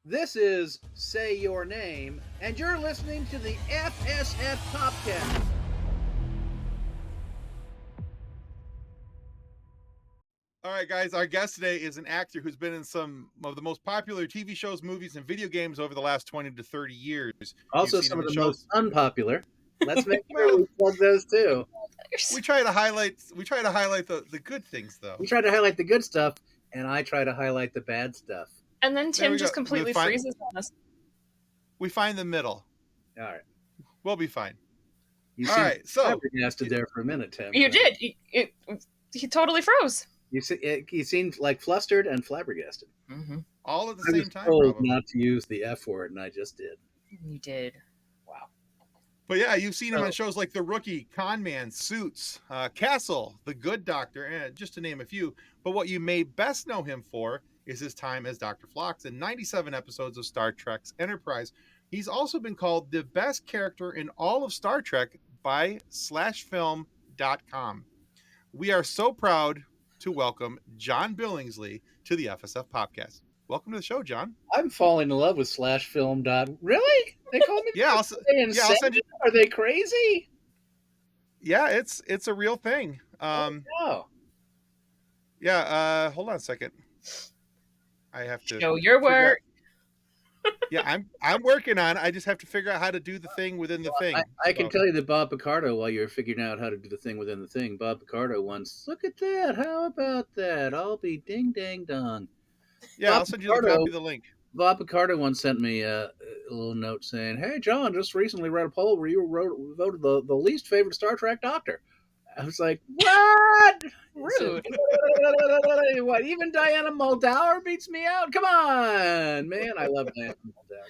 This is Say Your Name, and you're listening to the FSF Popcast. All right, guys, our guest today is an actor who's been in some of the most popular TV shows, movies, and video games over the last 20 to 30 years. Also, some of the most unpopular. Let's make sure we plug those too. We try to highlight the good things, though. We try to highlight the good stuff, and I try to highlight the bad stuff. And then Tim just completely freezes on us. We find the middle. All right. We'll be fine. You flabbergasted there for a minute, Tim. You did. He totally froze. He seemed like flustered and flabbergasted. Mm-hmm. All at the same time. I was told not to use the F word, and I just did. You did. Wow. But yeah, you've seen him on shows like The Rookie, Con Man, Suits, Castle, The Good Doctor, and just to name a few. But what you may best know him for is his time as Dr. Phlox in 97 episodes of Star Trek's Enterprise. He's also been called the best character in all of Star Trek by /film.com. We are so proud to welcome John Billingsley to the FSF Popcast. Welcome to the show, John. I'm falling in love with /film. Really? They call me? I'll send you. Are they crazy? Yeah, it's a real thing. Yeah. Hold on a second. I have to show your work. Yeah, I'm working on it. I just have to figure out how to do the thing within the thing. I can tell you that Bob Picardo, while you're figuring out how to do the thing within the thing, Bob Picardo once, look at that. How about that? I'll be ding dang dong. Yeah, I'll send you the copy of the link. Bob Picardo once sent me a little note saying, "Hey, John, just recently read a poll where you voted the least favorite Star Trek Doctor." I was like, what? Rude. What, even Diana Muldaur beats me out? Come on, man. I love Diana Muldaur.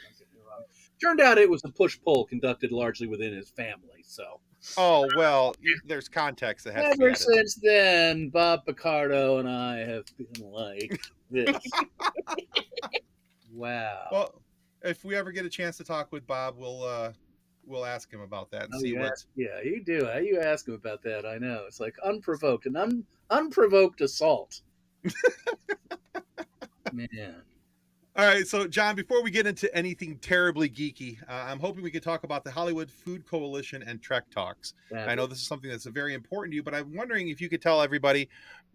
Turned out it was a push-pull conducted largely within his family, so. Oh, well, there's context that has to be added. Since then, Bob Picardo and I have been like this. Wow. Well, if we ever get a chance to talk with Bob, we'll ask him about that and see what. Yeah, you do. You ask him about that. I know it's like unprovoked, an unprovoked assault. Man. All right, so John, before we get into anything terribly geeky, I'm hoping we can talk about the Hollywood Food Coalition and Trek Talks. I know this is something that's very important to you, but I'm wondering if you could tell everybody.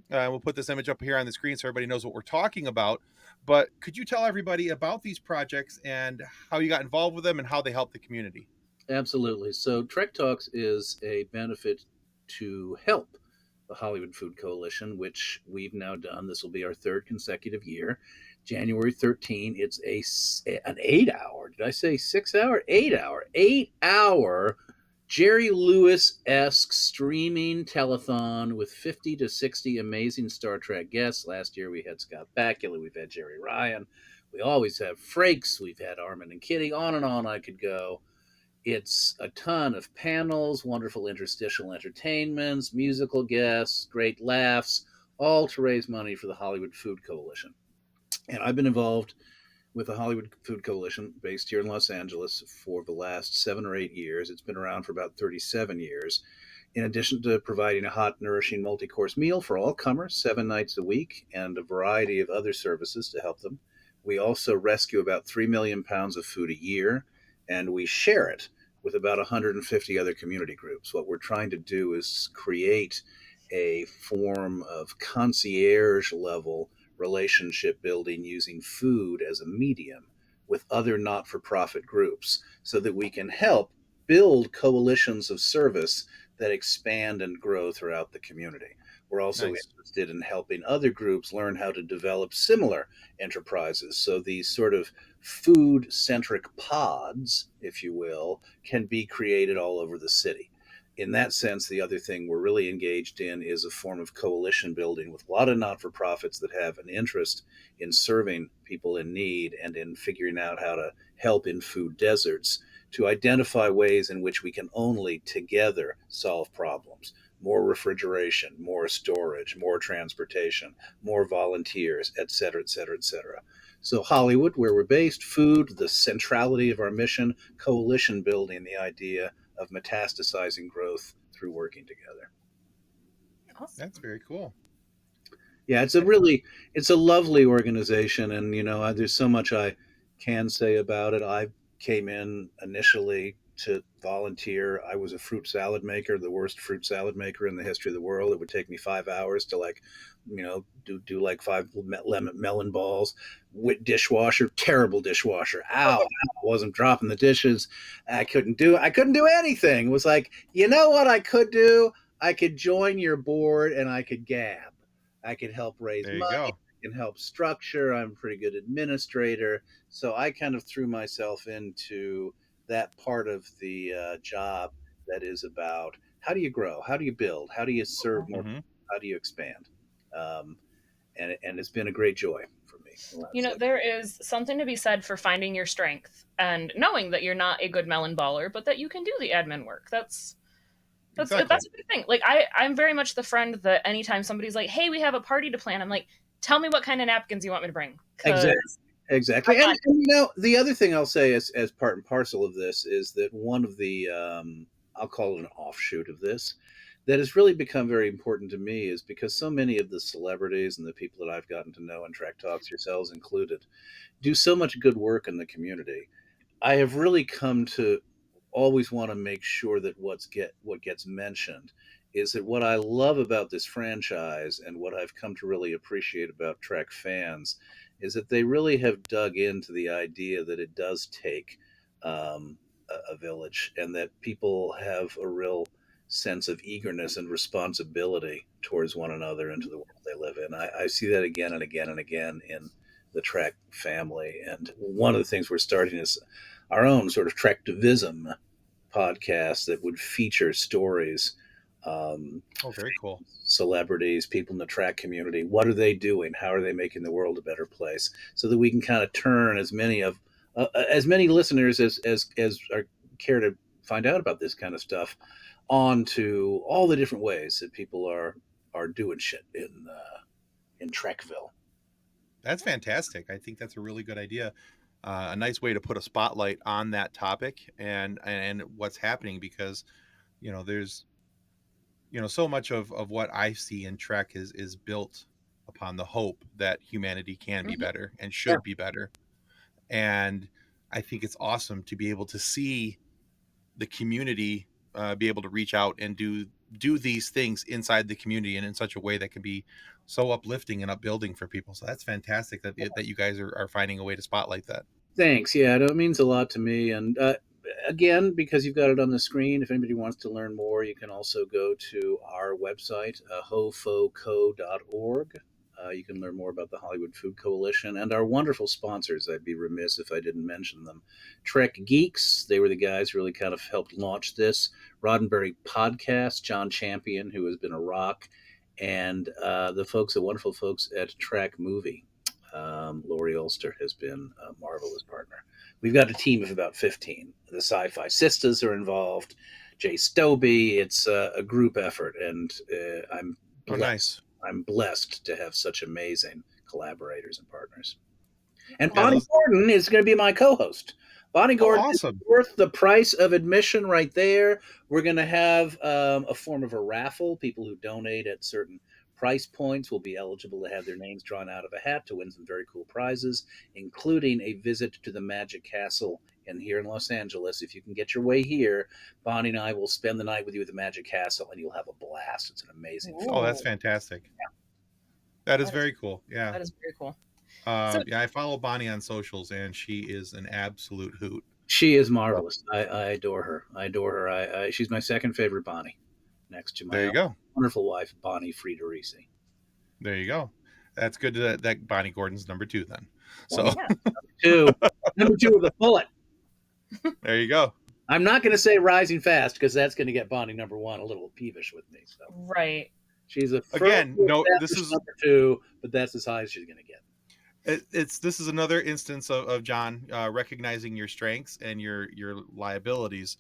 We'll put this image up here on the screen so everybody knows what we're talking about. But could you tell everybody about these projects and how you got involved with them and how they help the community? Absolutely. So Trek Talks is a benefit to help the Hollywood Food Coalition, which we've now done. This will be our third consecutive year. January 13, it's an 8-hour, did I say 6 hour? 8-hour Jerry Lewis-esque streaming telethon with 50 to 60 amazing Star Trek guests. Last year we had Scott Bakula, we've had Jerry Ryan, we always have Frakes, we've had Armin and Kitty, on and on I could go. It's a ton of panels, wonderful interstitial entertainments, musical guests, great laughs, all to raise money for the Hollywood Food Coalition. And I've been involved with the Hollywood Food Coalition based here in Los Angeles for the last 7 or 8 years. It's been around for about 37 years. In addition to providing a hot, nourishing multi-course meal for all comers 7 nights a week and a variety of other services to help them, we also rescue about 3 million pounds of food a year, and we share it with about 150 other community groups. What we're trying to do is create a form of concierge-level relationship building using food as a medium with other not-for-profit groups so that we can help build coalitions of service that expand and grow throughout the community. We're also interested in helping other groups learn how to develop similar enterprises. So these sort of food-centric pods, if you will, can be created all over the city. In that sense, the other thing we're really engaged in is a form of coalition building with a lot of not-for-profits that have an interest in serving people in need and in figuring out how to help in food deserts, to identify ways in which we can only together solve problems. More refrigeration, more storage, more transportation, more volunteers, et cetera, et cetera, et cetera. So Hollywood, where we're based, food, the centrality of our mission, coalition building, the idea of metastasizing growth through working together. Awesome. That's very cool. Yeah, it's a lovely organization, and there's so much I can say about it. I came in initially to volunteer. I was a fruit salad maker, the worst fruit salad maker in the history of the world. It would take me 5 hours to do like five melon balls. With dishwasher, terrible dishwasher. Ow, ow, wasn't dropping the dishes. I couldn't do anything. It was like, you know what I could do? I could join your board and I could gab. I could help raise There you money. go. I can help structure. I'm a pretty good administrator. So I kind of threw myself into that part of the job that is about how do you grow? How do you build? How do you serve more? Hmm. How do you expand? Um, and it's been a great joy for me. There is something to be said for finding your strength and knowing that you're not a good melon baller, but that you can do the admin work. Exactly. That's a big thing. Like I'm very much the friend that anytime somebody's like, "Hey, we have a party to plan," I'm like, "Tell me what kind of napkins you want me to bring." Exactly. Because Exactly. And the other thing I'll say as part and parcel of this is that one of the, I'll call it an offshoot of this, that has really become very important to me is because so many of the celebrities and the people that I've gotten to know in Trek Talks, yourselves included, do so much good work in the community. I have really come to always want to make sure that what gets mentioned is that what I love about this franchise and what I've come to really appreciate about Trek fans is that they really have dug into the idea that it does take a village and that people have a real sense of eagerness and responsibility towards one another and to the world they live in. I see that again and again and again in the Trek family. And one of the things we're starting is our own sort of Trektivism podcast that would feature stories, um, Oh, very cool. celebrities, people in the track community. What are they doing? How are they making the world a better place? So that we can kind of turn as many listeners as are care to find out about this kind of stuff onto all the different ways that people are doing shit in Trekville. That's fantastic. I think that's a really good idea. A nice way to put a spotlight on that topic and what's happening because there's so much of what I see in Trek is built upon the hope that humanity can be Mhm. better and Yeah. should be better. And I think it's awesome to be able to see the community be able to reach out and do these things inside the community and in such a way that can be so uplifting and upbuilding for people. So that's fantastic that you guys are finding a way to spotlight that. Thanks. Yeah, it means a lot to me. And again, because you've got it on the screen, if anybody wants to learn more, you can also go to our website, hofoco.org. You can learn more about the Hollywood Food Coalition and our wonderful sponsors. I'd be remiss if I didn't mention them. Trek Geeks, they were the guys who really kind of helped launch this. Roddenberry Podcast, John Champion, who has been a rock, and the wonderful folks at Trek Movie. Laurie Ulster has been a marvelous partner. We've got a team of about 15. The Sci-Fi Sisters are involved. Jay Stobie. It's a group effort, and I'm Oh, blessed. nice. I'm blessed to have such amazing collaborators and partners. And Yeah, Bonnie those. Gordon is going to be my co-host. Bonnie Oh, Gordon is awesome. worth the price of admission right there. We're going to have a form of a raffle. People who donate at certain price points will be eligible to have their names drawn out of a hat to win some very cool prizes, including a visit to the Magic Castle here in Los Angeles. If you can get your way here, Bonnie and I will spend the night with you at the Magic Castle, and you'll have a blast. It's an amazing Oh, film. that's Ooh, fantastic. That is that is very cool. Yeah. that is very cool. So Yeah, I follow Bonnie on socials, and she is an absolute hoot. She is So, marvelous. I adore her. I adore her. She's my second favorite Bonnie, next to there my you go. wonderful wife, Bonnie Friederisi. There you go. That's good that Bonnie Gordon's number 2 then. So Wonderful. yeah, Two, number two with a bullet. there you go. I'm not going to say rising fast because that's going to get Bonnie number one a little peevish with me. So right. she's a firmly Again, no, this established is number two, but that's as high as she's going to get. this is another instance of John recognizing your strengths and your liabilities.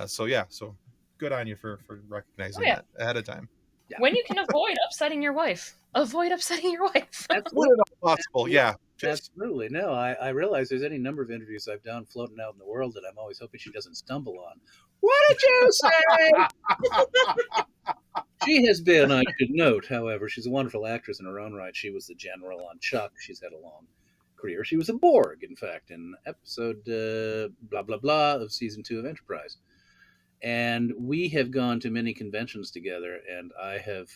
So good on you for Oh recognizing yeah. that ahead of time. Yeah, When you can avoid upsetting your wife, avoid upsetting your wife. When absolutely. at all possible, yeah. Just Absolutely. No, I realize there's any number of interviews I've done floating out in the world that I'm always hoping she doesn't stumble on. What did you say? She has been, I should note, however, she's a wonderful actress in her own right. She was the general on Chuck. She's had a long career. She was a Borg, in fact, in episode blah blah blah of season 2 of Enterprise. And we have gone to many conventions together, and I have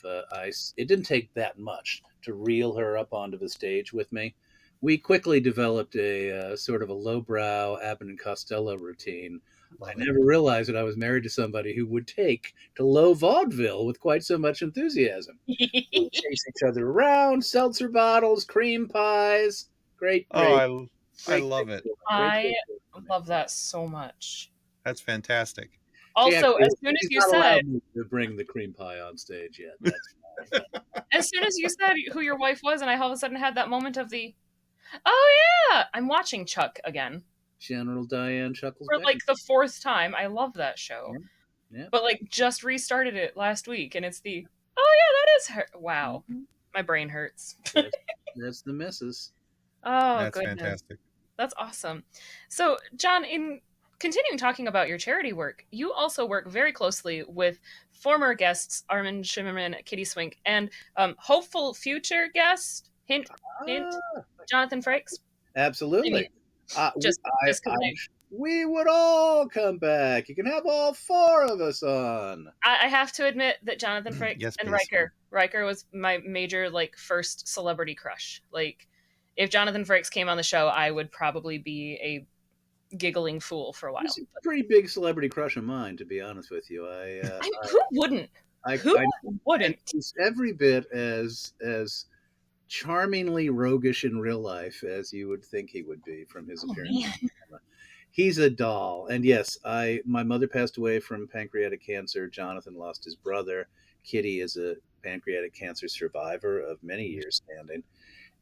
it didn't take that much to reel her up onto the stage with me. We quickly developed a sort of a lowbrow Abbott and Costello routine. I Love it. never realized that I was married to somebody who would take to low vaudeville with quite so much enthusiasm. We would chase each other around, seltzer bottles, cream pies. Great, Oh, great, I great, love it. great. I love that so much. That's fantastic. Also, as soon as He's you not said, allowed me to bring the cream pie on stage yet. That's fine. as soon as you said who your wife was, and I all of a sudden had that moment of the, oh yeah, I'm watching Chuck again General Diane Chuckles for Beck. like the fourth time. I love that show, Yeah. but like just restarted it last week, and it's the, oh yeah, that is her. Wow, Mhm. my brain hurts. That's the missus. Oh That's goodness, fantastic. that's awesome. So, John, in continuing talking about your charity work, you also work very closely with former guests Armin Shimmerman, Kitty Swink, and hopeful future guest, hint, hint, Ah, Jonathan Frakes. absolutely. Just, just convey. We would all come back. You can have all 4 of us on. I have to admit that Jonathan Frakes Yes, and please. Riker was my major like first celebrity crush. Like, if Jonathan Frakes came on the show, I would probably be a giggling fool for a while. He's a pretty big celebrity crush of mine, to be honest with you. Who wouldn't? Who wouldn't? He's every bit as charmingly roguish in real life as you would think he would be from his appearance. Man. He's a doll. And yes, my mother passed away from pancreatic cancer. Jonathan lost his brother. Kitty is a pancreatic cancer survivor of many years standing.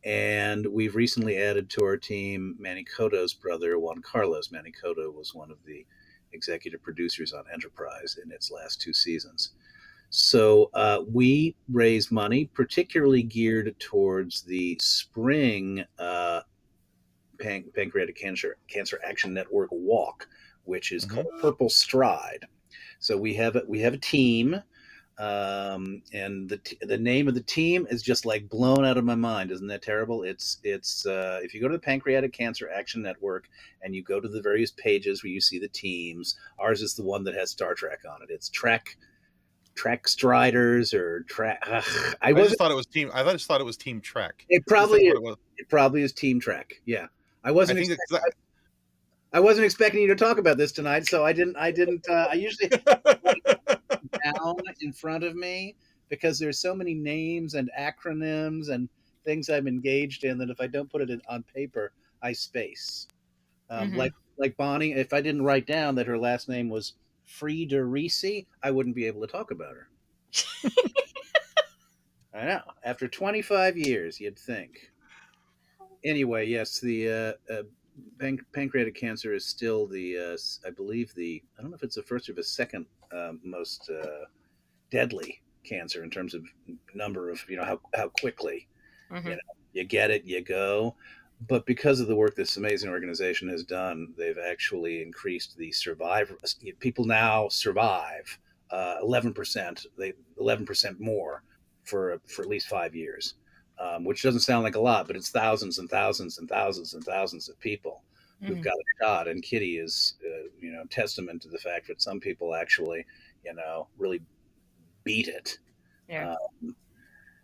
And we've recently added to our team Manny Cotto's brother, Juan Carlos. Manny Cotto was one of the executive producers on Enterprise in its last 2 seasons. So we raise money, particularly geared towards the spring Pancreatic Cancer Action Network walk, which is called Purple Stride. So we have a team, and the name of the team is just like blown out of my mind. Isn't that terrible? It's if you go to the Pancreatic Cancer Action Network and you go to the various pages where you see the teams, ours is the one that has Star Trek on it. It's Trek Striders or Trek. I just thought it was Team. I just thought it was Team Trek. It probably is Team Trek. Yeah, I wasn't expecting you to talk about this tonight, so I didn't. I usually down in front of me because there's so many names and acronyms and things I'm engaged in that if I don't put it on paper, I space. Like Bonnie, if I didn't write down that her last name was Friederisi, I wouldn't be able to talk about her. I know. After 25 years, you'd think. Anyway, yes, the pancreatic cancer is still the, I believe I don't know if it's the first or the second most deadly cancer in terms of number of, how quickly, you get it, you go. But because of the work this amazing organization has done, they've actually increased the survivor. People now survive 11%. 11% more for at least 5 years, which doesn't sound like a lot, but it's thousands and thousands and thousands and thousands of people who've got a shot. And Kitty is, testament to the fact that some people actually, really beat it. Yeah.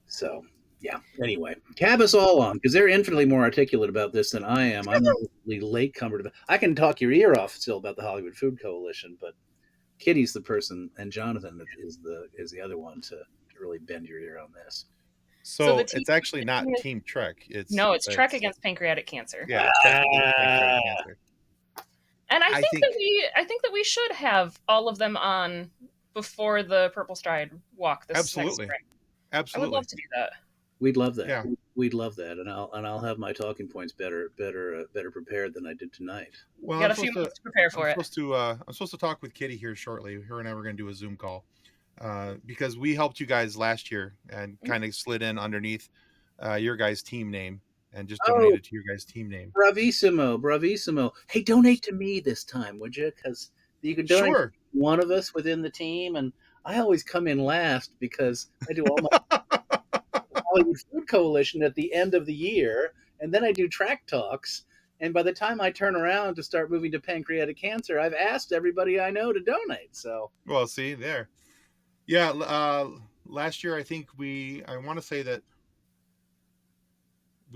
So. Yeah. Anyway, have us all on because they're infinitely more articulate about this than I am. I'm the latecomer to. I can talk your ear off still about the Hollywood Food Coalition, but Kitty's the person, and Jonathan is the other one to really bend your ear on this. So it's actually not Team Trek. It's Trek against pancreatic cancer. Yeah, Trek against pancreatic cancer. And I think that we should have all of them on before the Purple Stride walk this next spring. Absolutely. I would love to do that. We'd love that. Yeah. We'd love that, and I'll have my talking points better prepared than I did tonight. Well, you got a few months to prepare for it. I'm supposed to talk with Kitty here shortly. Her and I were going to do a Zoom call because we helped you guys last year and kind of slid in underneath your guys' team name and just donated to your guys' team name. Bravissimo. Hey, donate to me this time, would you? Because you could donate to one of us within the team, and I always come in last because I do all my Hollywood Food Coalition at the end of the year, and then I do track talks. And by the time I turn around to start moving to pancreatic cancer, I've asked everybody I know to donate. So, Well, see there. Yeah, last year I want to say that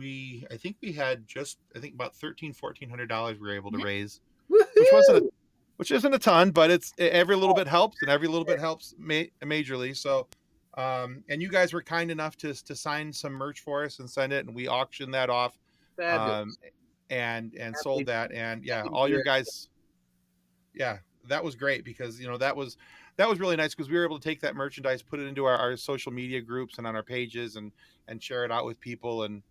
I think we had just I think about $1,300-$1,400 we were able to raise, which wasn't a woohoo! which isn't a ton, but it's every little bit helps, and every little bit helps majorly. So, and you guys were kind enough to sign some merch for us and send it, and we auctioned that off, um, Fabulous. and sold Happy, that, and yeah, happy to all your hear. guys, yeah, that was great because that was really nice because we were able to take that merchandise, put it into our social media groups and on our pages, and share it out with people, and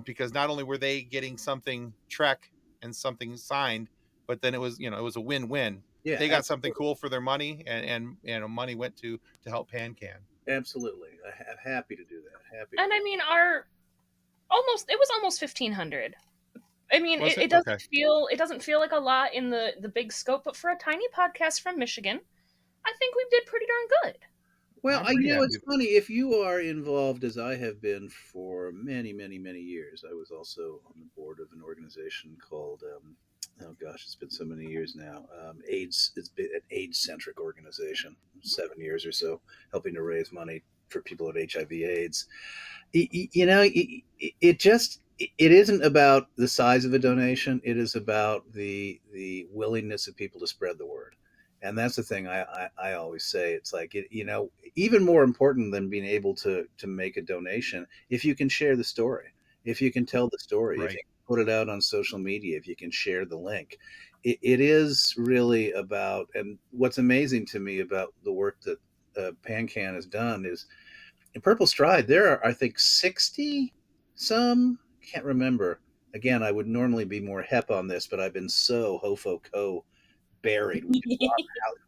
because not only were they getting something Trek and something signed, but then it was a win-win. Yeah, They got something absolutely. cool for their money, and money went to help PanCan. Absolutely. I'm happy to do that. Happy to And do I that. mean, our it was almost 1,500. I mean, Was it it okay? doesn't feel like a lot in the big scope, but for a tiny podcast from Michigan, I think we did pretty darn good. Well, I'm pretty it's happy. funny if you are involved, as I have been for many, many, many years. I was also on the board of an organization called, oh gosh, it's been so many years now. AIDS. It's been an AIDS-centric organization, 7 years or so, helping to raise money for people with HIV/AIDS. It just it isn't about the size of a donation. It is about the willingness of people to spread the word, and that's the thing I always say. It's like even more important than being able to make a donation, if you can share the story, if you can tell the story, if you Right. can put it out on social media, if you can share the link. It is really about, and what's amazing to me about the work that PanCan has done is in Purple Stride, there are, I think, 60 some, can't remember. Again, I would normally be more hep on this, but I've been so hofo buried.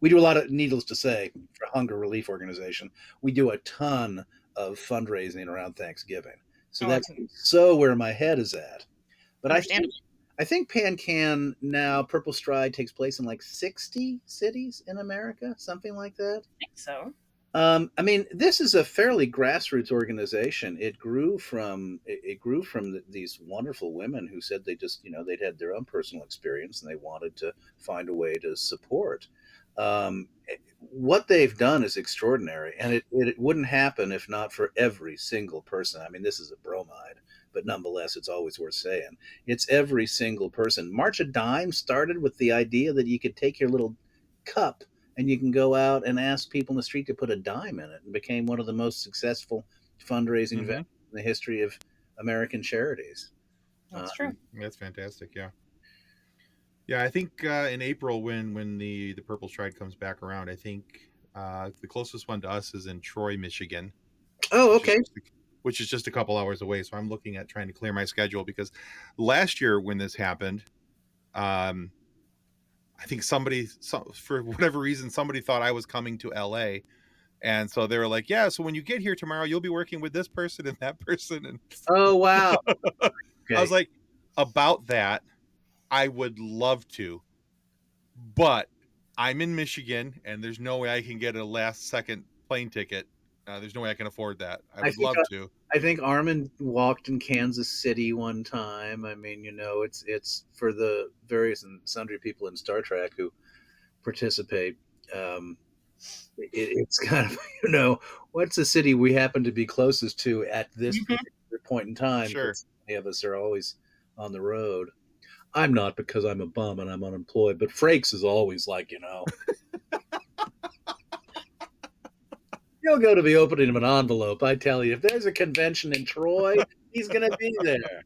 We do a lot of, needless to say, for hunger relief organization, we do a ton of fundraising around Thanksgiving. So Oh, I that's can so where my head is at. But understand. I think PanCan now, Purple Stride takes place in like 60 cities in America, something like that. I think so. I mean, this is a fairly grassroots organization. It grew from these wonderful women who said they just they'd had their own personal experience and they wanted to find a way to support. What they've done is extraordinary, and it wouldn't happen if not for every single person. I mean, this is a bromide, but nonetheless, it's always worth saying. It's every single person. March a Dime started with the idea that you could take your little cup and you can go out and ask people in the street to put a dime in it, and became one of the most successful fundraising Mm-hmm. events in the history of American charities. That's true. Um, That's fantastic. Yeah. Yeah, I think in April when the Purple Stride comes back around, I think the closest one to us is in Troy, Michigan, oh, which is okay. which is just a couple hours away. So I'm looking at trying to clear my schedule because last year when this happened, um, I think for whatever reason somebody thought I was coming to LA, and so they were like, "Yeah, so when you get here tomorrow, you'll be working with this person and that person." And Oh, wow. I was Okay. like, "About that, I would love to, but I'm in Michigan, and there's no way I can get a last second plane ticket. There's no way I can afford that. I I would think love to." I think Armin walked in Kansas City one time. I mean, it's for the various and sundry people in Star Trek who participate. Um, it's kind of what's the city we happen to be closest to at this Mhm. particular point in time, Sure. because many of us are always on the road. I'm not, because I'm a bum and I'm unemployed, but Frakes is always like, he'll go to the opening of an envelope. I tell you, if there's a convention in Troy, he's going to be there.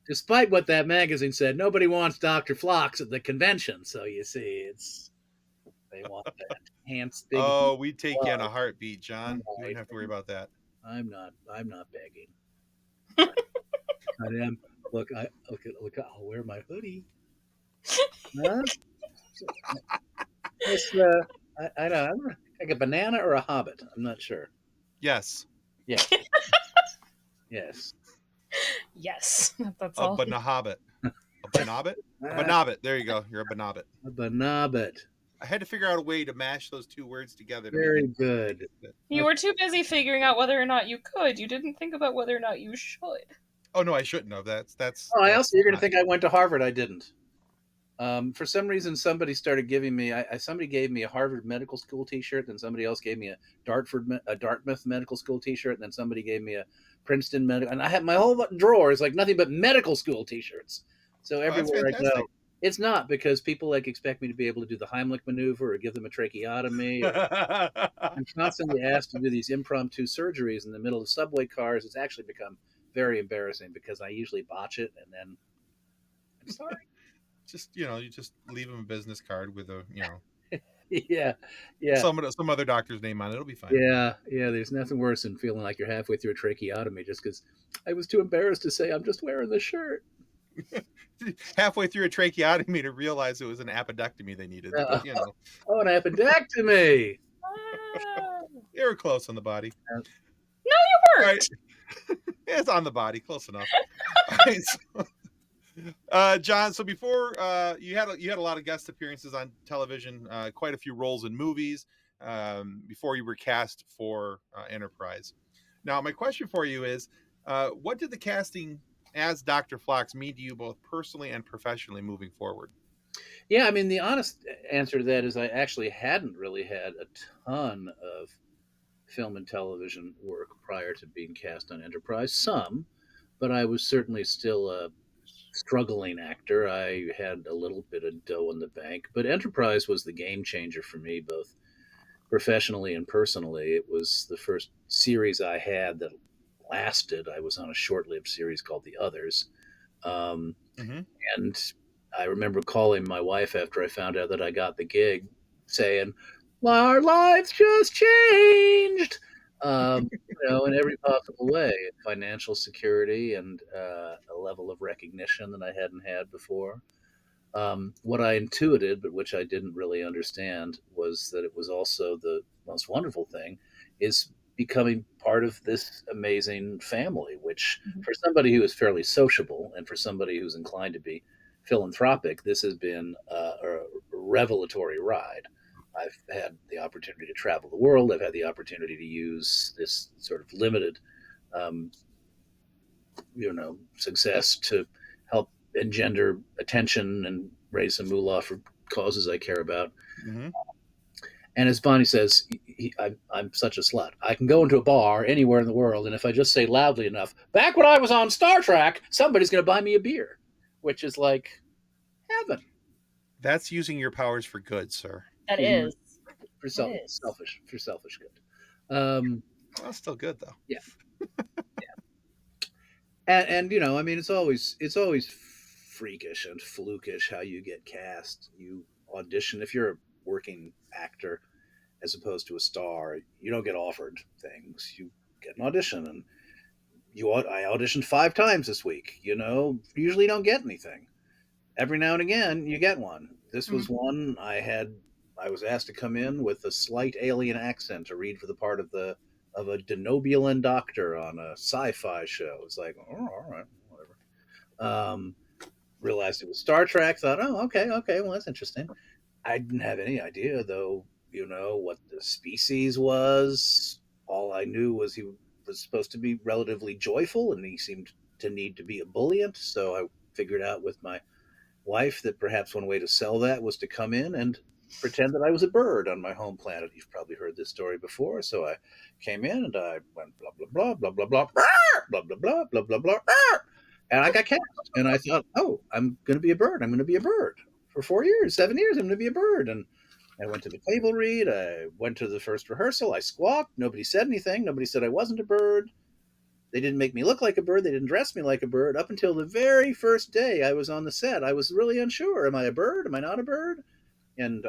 Despite what that magazine said, nobody wants Dr. Phlox at the convention. So you see, they want that big Oh, we'd take you in a glove. heartbeat, All John. You right. wouldn't have to worry about that. I'm not begging. I am. Look, I'll wear my hoodie. Huh? It's I don't know, like a banana or a hobbit. I'm not sure. Yes, Yes, yes. Yes, that's a all. banahobit. A banabit? A Ah, banabit. There you go. You're a banabit. a banabit. I had to figure out a way to mash those two words together to make Very it good. fit. You were too busy figuring out whether or not you could. You didn't think about whether or not you should. Oh no, I shouldn't have. Oh, I also, you're going to Not. think I went to Harvard. I didn't. For some reason, somebody started giving me. Somebody gave me a Harvard Medical School T-shirt, then somebody else gave me a Dartmouth Medical School T-shirt, and then somebody gave me a Princeton medical. And I had my whole drawer is like nothing but medical school T-shirts. So Oh, that's everywhere I fantastic. go, it's not because people like expect me to be able to do the Heimlich maneuver or give them a tracheotomy. Or I'm constantly asked to do these impromptu surgeries in the middle of subway cars. It's actually become very embarrassing because I usually botch it, and then I'm sorry. Just you just leave them a business card with a Yeah, yeah. some other doctor's name on it. It'll be fine. Yeah, yeah. There's nothing worse than feeling like you're halfway through a tracheotomy just because I was too embarrassed to say I'm just wearing the shirt. Halfway through a tracheotomy to realize it was an appendectomy they needed. But Oh, an appendectomy. they were close on the body. No, you weren't. Right. It's on the body, close enough. All right, John, so before you had a lot of guest appearances on television, quite a few roles in movies before you were cast for Enterprise. Now, my question for you is, what did the casting as Dr. Phlox mean to you both personally and professionally moving forward? Yeah, I mean the honest answer to that is I actually hadn't really had a ton of film and television work prior to being cast on Enterprise. Some, but I was certainly still a struggling actor. I had a little bit of dough in the bank, but Enterprise was the game changer for me, both professionally and personally. It was the first series I had that lasted. I was on a short-lived series called The Others, um, Mm-hmm. and I remember calling my wife after I found out that I got the gig, saying, "Our lives just changed." In every possible way, financial security and a level of recognition that I hadn't had before. What I intuited, but which I didn't really understand, was that it was also the most wonderful thing is becoming part of this amazing family, which Mhm. for somebody who is fairly sociable and for somebody who's inclined to be philanthropic, this has been a revelatory ride. I've had the opportunity to travel the world. I've had the opportunity to use this sort of limited um, success to help engender attention and raise some moolah for causes I care about. Mm-hmm. And as Bonnie says, I'm such a slut. I can go into a bar anywhere in the world, and if I just say loudly enough, "Back when I was on Star Trek," somebody's going to buy me a beer, which is like heaven. That's using your powers for good, sir. That is. For It is. selfish good. Well, still good though. Yeah, and I mean, it's always freakish and flukish how you get cast. You audition if you're a working actor as opposed to a star. You don't get offered things. You get an audition, and I auditioned 5 times this week. Usually don't get anything. Every now and again, you get one. This was Mhm. one I had. I was asked to come in with a slight alien accent to read for the part of a Denobulan doctor on a sci-fi show. It's like, oh, all right, whatever. Um, Realized it was Star Trek. Thought, oh, okay, well, that's interesting. I didn't have any idea, though, what the species was. All I knew was he was supposed to be relatively joyful, and he seemed to need to be ebullient. So I figured out with my wife that perhaps one way to sell that was to come in and pretend that I was a bird on my home planet. You've probably heard this story before. So I came in and I went blah blah blah blah blah blah blah blah blah blah blah blah, and I got cast. And I thought, oh, I'm going to be a bird. I'm going to be a bird for 4 years, 7 years. I'm going to be a bird. And I went to the table read. I went to the first rehearsal. I squawked. Nobody said anything. Nobody said I wasn't a bird. They didn't make me look like a bird. They didn't dress me like a bird. Up until the very first day I was on the set, I was really unsure. Am I a bird? Am I not a bird? And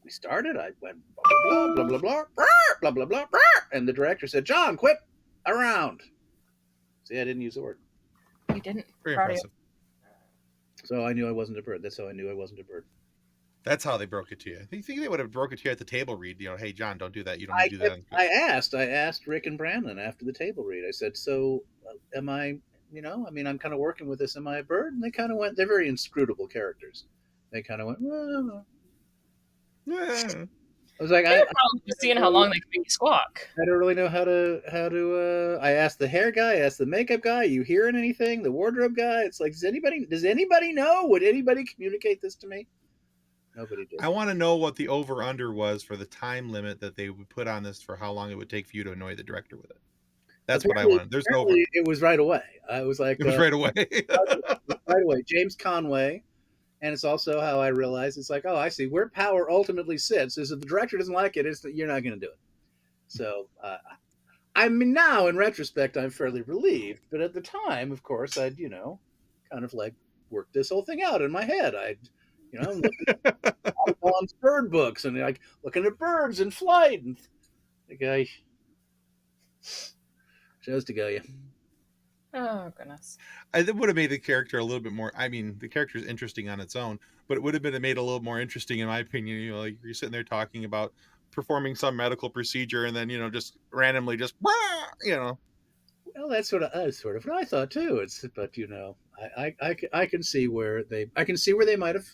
we started. I went blah blah blah blah blah blah blah blah blah, and the director said, "John, quit around." See, I didn't use the word, You didn't. Very Proud of you. impressive. so I knew I wasn't a bird. That's how I knew I wasn't a bird. That's how they broke it to you. You think they would have broke it to you at the table read? Hey, John, don't do that. You don't need to do that. I asked Rick and Brandon after the table read. I said, "So, am I? I mean, I'm kind of working with this. Am I a bird?" And they kind of went. They're very inscrutable characters. They kind of went, well, Yeah. I was like, They were probably just seeing how long they could make you squawk. I don't really know how to. I asked the hair guy, I asked the makeup guy, you hearing anything? The wardrobe guy. It's like, does anybody know? Would anybody communicate this to me? Nobody did. I want to know what the over under was for the time limit that they would put on this for how long it would take for you to annoy the director with it. That's what I Apparently, wanted. There's no over. apparently it was right away. I was like, It was right away. right away. James Conway. And it's also how I realized it's like, oh, I see where power ultimately sits is if the director doesn't like it, you're not going to do it. So, I mean, now in retrospect, I'm fairly relieved. But at the time, of course, I'd, kind of like worked this whole thing out in my head. I'm looking at Vaughn's bird books and like looking at birds in flight. And the guy shows to go, you. Oh goodness. I would have made the character a little bit more. I mean, the character is interesting on its own, but it would have been made a little more interesting, in my opinion. Like you're sitting there talking about performing some medical procedure, and then just randomly, Well, that's sort of what I thought too. But I can see where they might have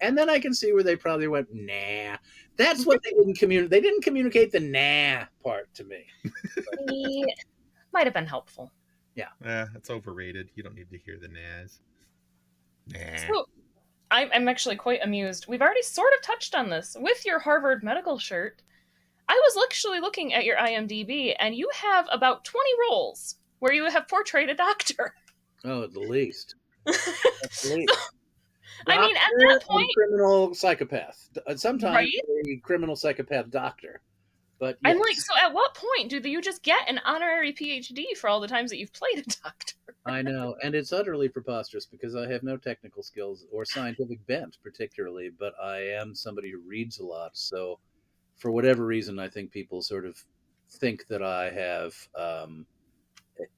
and then I can see where they probably went nah. That's what they didn't communicate. They didn't communicate the nah part to me. Might have been helpful. Yeah, it's overrated. You don't need to hear the nas. Nah. So I'm actually quite amused. We've already sort of touched on this with your Harvard medical shirt. I was actually looking at your IMDb, and you have about 20 roles where you have portrayed a doctor. Oh, at the least. I mean, at that point, criminal psychopath. Sometimes right? a criminal psychopath doctor. But I'm like, so at what point do you just get an honorary PhD for all the times that you've played a doctor? I know, and it's utterly preposterous because I have no technical skills or scientific bent, particularly, but I am somebody who reads a lot. So, for whatever reason, I think people sort of think that I have.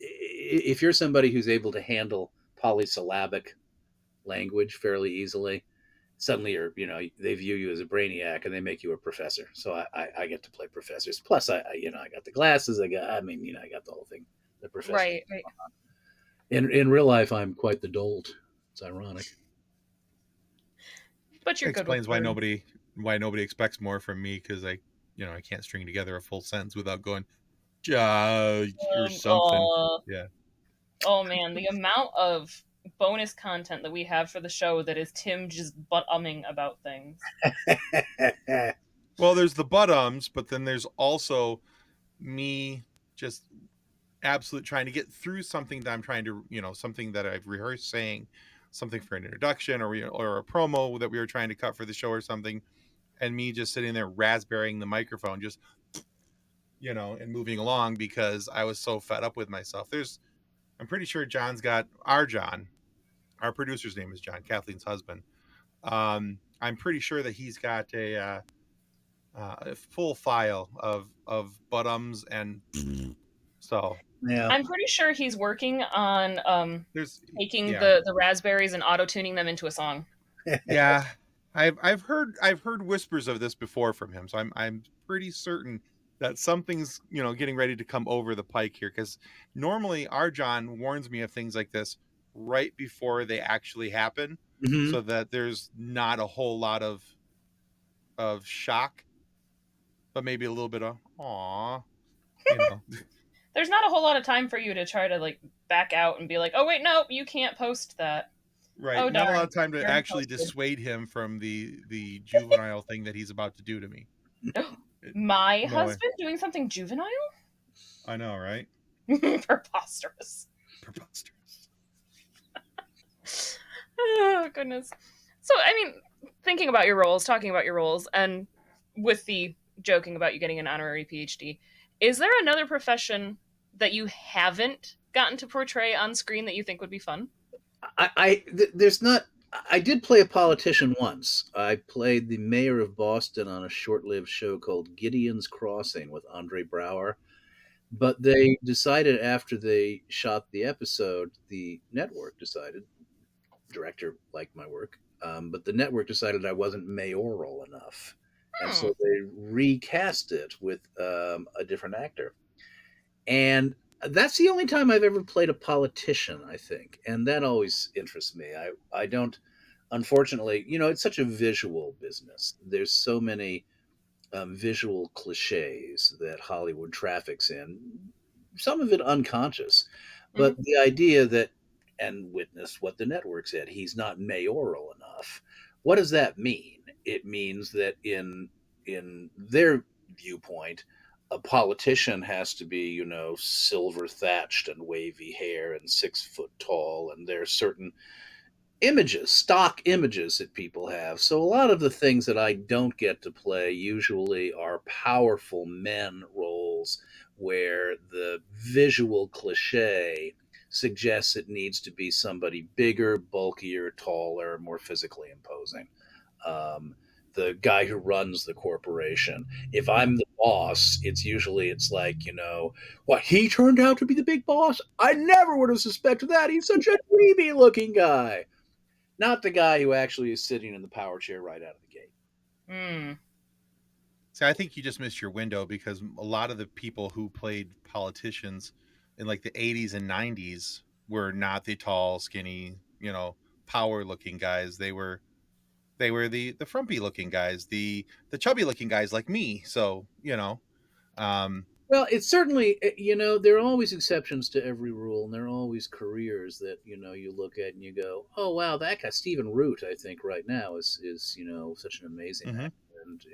If you're somebody who's able to handle polysyllabic language fairly easily, suddenly they view you as a brainiac and they make you a professor. So I get to play professors. Plus, I got the glasses. I got the whole thing. The professor. Right. In real life, I'm quite the dolt. It's ironic. But you're explains good why nobody expects more from me, because I can't string together a full sentence without going or something. Yeah. Oh man, the amount of bonus content that we have for the show that is Tim just butt-umming about things. Well, there's the butt-ums, but then there's also me just absolute trying to get through something that I'm trying to, something that I've rehearsed saying, something for an introduction or a promo that we were trying to cut for the show or something, and me just sitting there raspberrying the microphone, just and moving along because I was so fed up with myself. I'm pretty sure John's got our producer's name is John, Kathleen's husband. I'm pretty sure that he's got a full file of butt-ums, and so yeah. I'm pretty sure he's working on taking yeah. the raspberries and auto-tuning them into a song. Yeah. I've heard whispers of this before from him, so I'm pretty certain that something's getting ready to come over the pike here, because normally our John warns me of things like this right before they actually happen, so that there's not a whole lot of shock, but maybe a little bit of aw, There's not a whole lot of time for you to try to like back out and be like, oh wait, no, you can't post that. Right. Oh, not darn. a lot of time to actually dissuade him from the juvenile thing that he's about to do to me. My husband doing something juvenile? I know, right? Preposterous. Oh, goodness. So, I mean, thinking about your roles, talking about your roles, and with the joking about you getting an honorary PhD, is there another profession that you haven't gotten to portray on screen that you think would be fun? There's not. I did play a politician once. I played the mayor of Boston on a short-lived show called Gideon's Crossing with Andre Brower. But they decided after they shot the episode, the network decided, director liked my work, but the network decided I wasn't mayoral enough. And so they recast it with a different actor. And that's the only time I've ever played a politician, I think. And that always interests me. unfortunately, it's such a visual business. There's so many visual cliches that Hollywood traffics in, some of it unconscious. Hmm. But the idea that, and witness what the network said, he's not mayoral enough. What does that mean? It means that in their viewpoint, a politician has to be, silver thatched and wavy hair and 6 foot tall, and there's certain images, stock images that people have. So a lot of the things that I don't get to play usually are powerful men roles where the visual cliche suggests it needs to be somebody bigger, bulkier, taller, more physically imposing. Um, the guy who runs the corporation. If I'm the boss, it's like, what, he turned out to be the big boss? I never would have suspected that. He's such a dweeby looking guy, not the guy who actually is sitting in the power chair right out of the gate. Mm. See, I think you just missed your window because a lot of the people who played politicians in like the 80s and 90s were not the tall, skinny, power looking guys. They were the frumpy looking guys, the chubby looking guys like me. So, um Well, it's certainly, there are always exceptions to every rule, and there are always careers that, you look at and you go, oh, wow, that guy, Stephen Root, I think right now is such an amazing mhm, actor and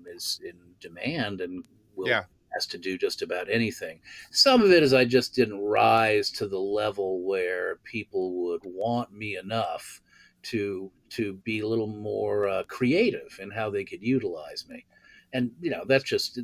is in demand and will yeah, has to do just about anything. Some of it is I just didn't rise to the level where people would want me enough to be a little more creative in how they could utilize me. And that's just,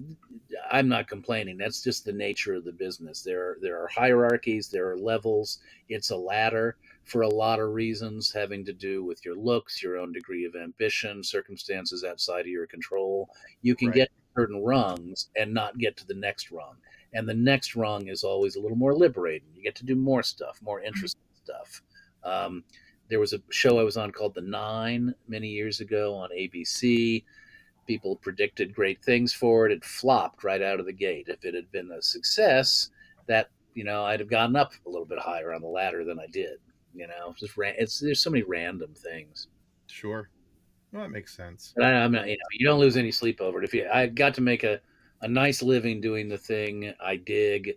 I'm not complaining. That's just the nature of the business. There are hierarchies, there are levels. It's a ladder for a lot of reasons, having to do with your looks, your own degree of ambition, circumstances outside of your control. You can right. get certain rungs and not get to the next rung, and the next rung is always a little more liberating. You get to do more stuff, more interesting stuff. Um, there was a show I was on called The Nine many years ago on ABC. People predicted great things for it. It flopped right out of the gate. If it had been a success, that I'd have gotten up a little bit higher on the ladder than I did. There's so many random things. Sure. Well, that makes sense. But I'm not. You don't lose any sleep over it. If I got to make a nice living doing the thing I dig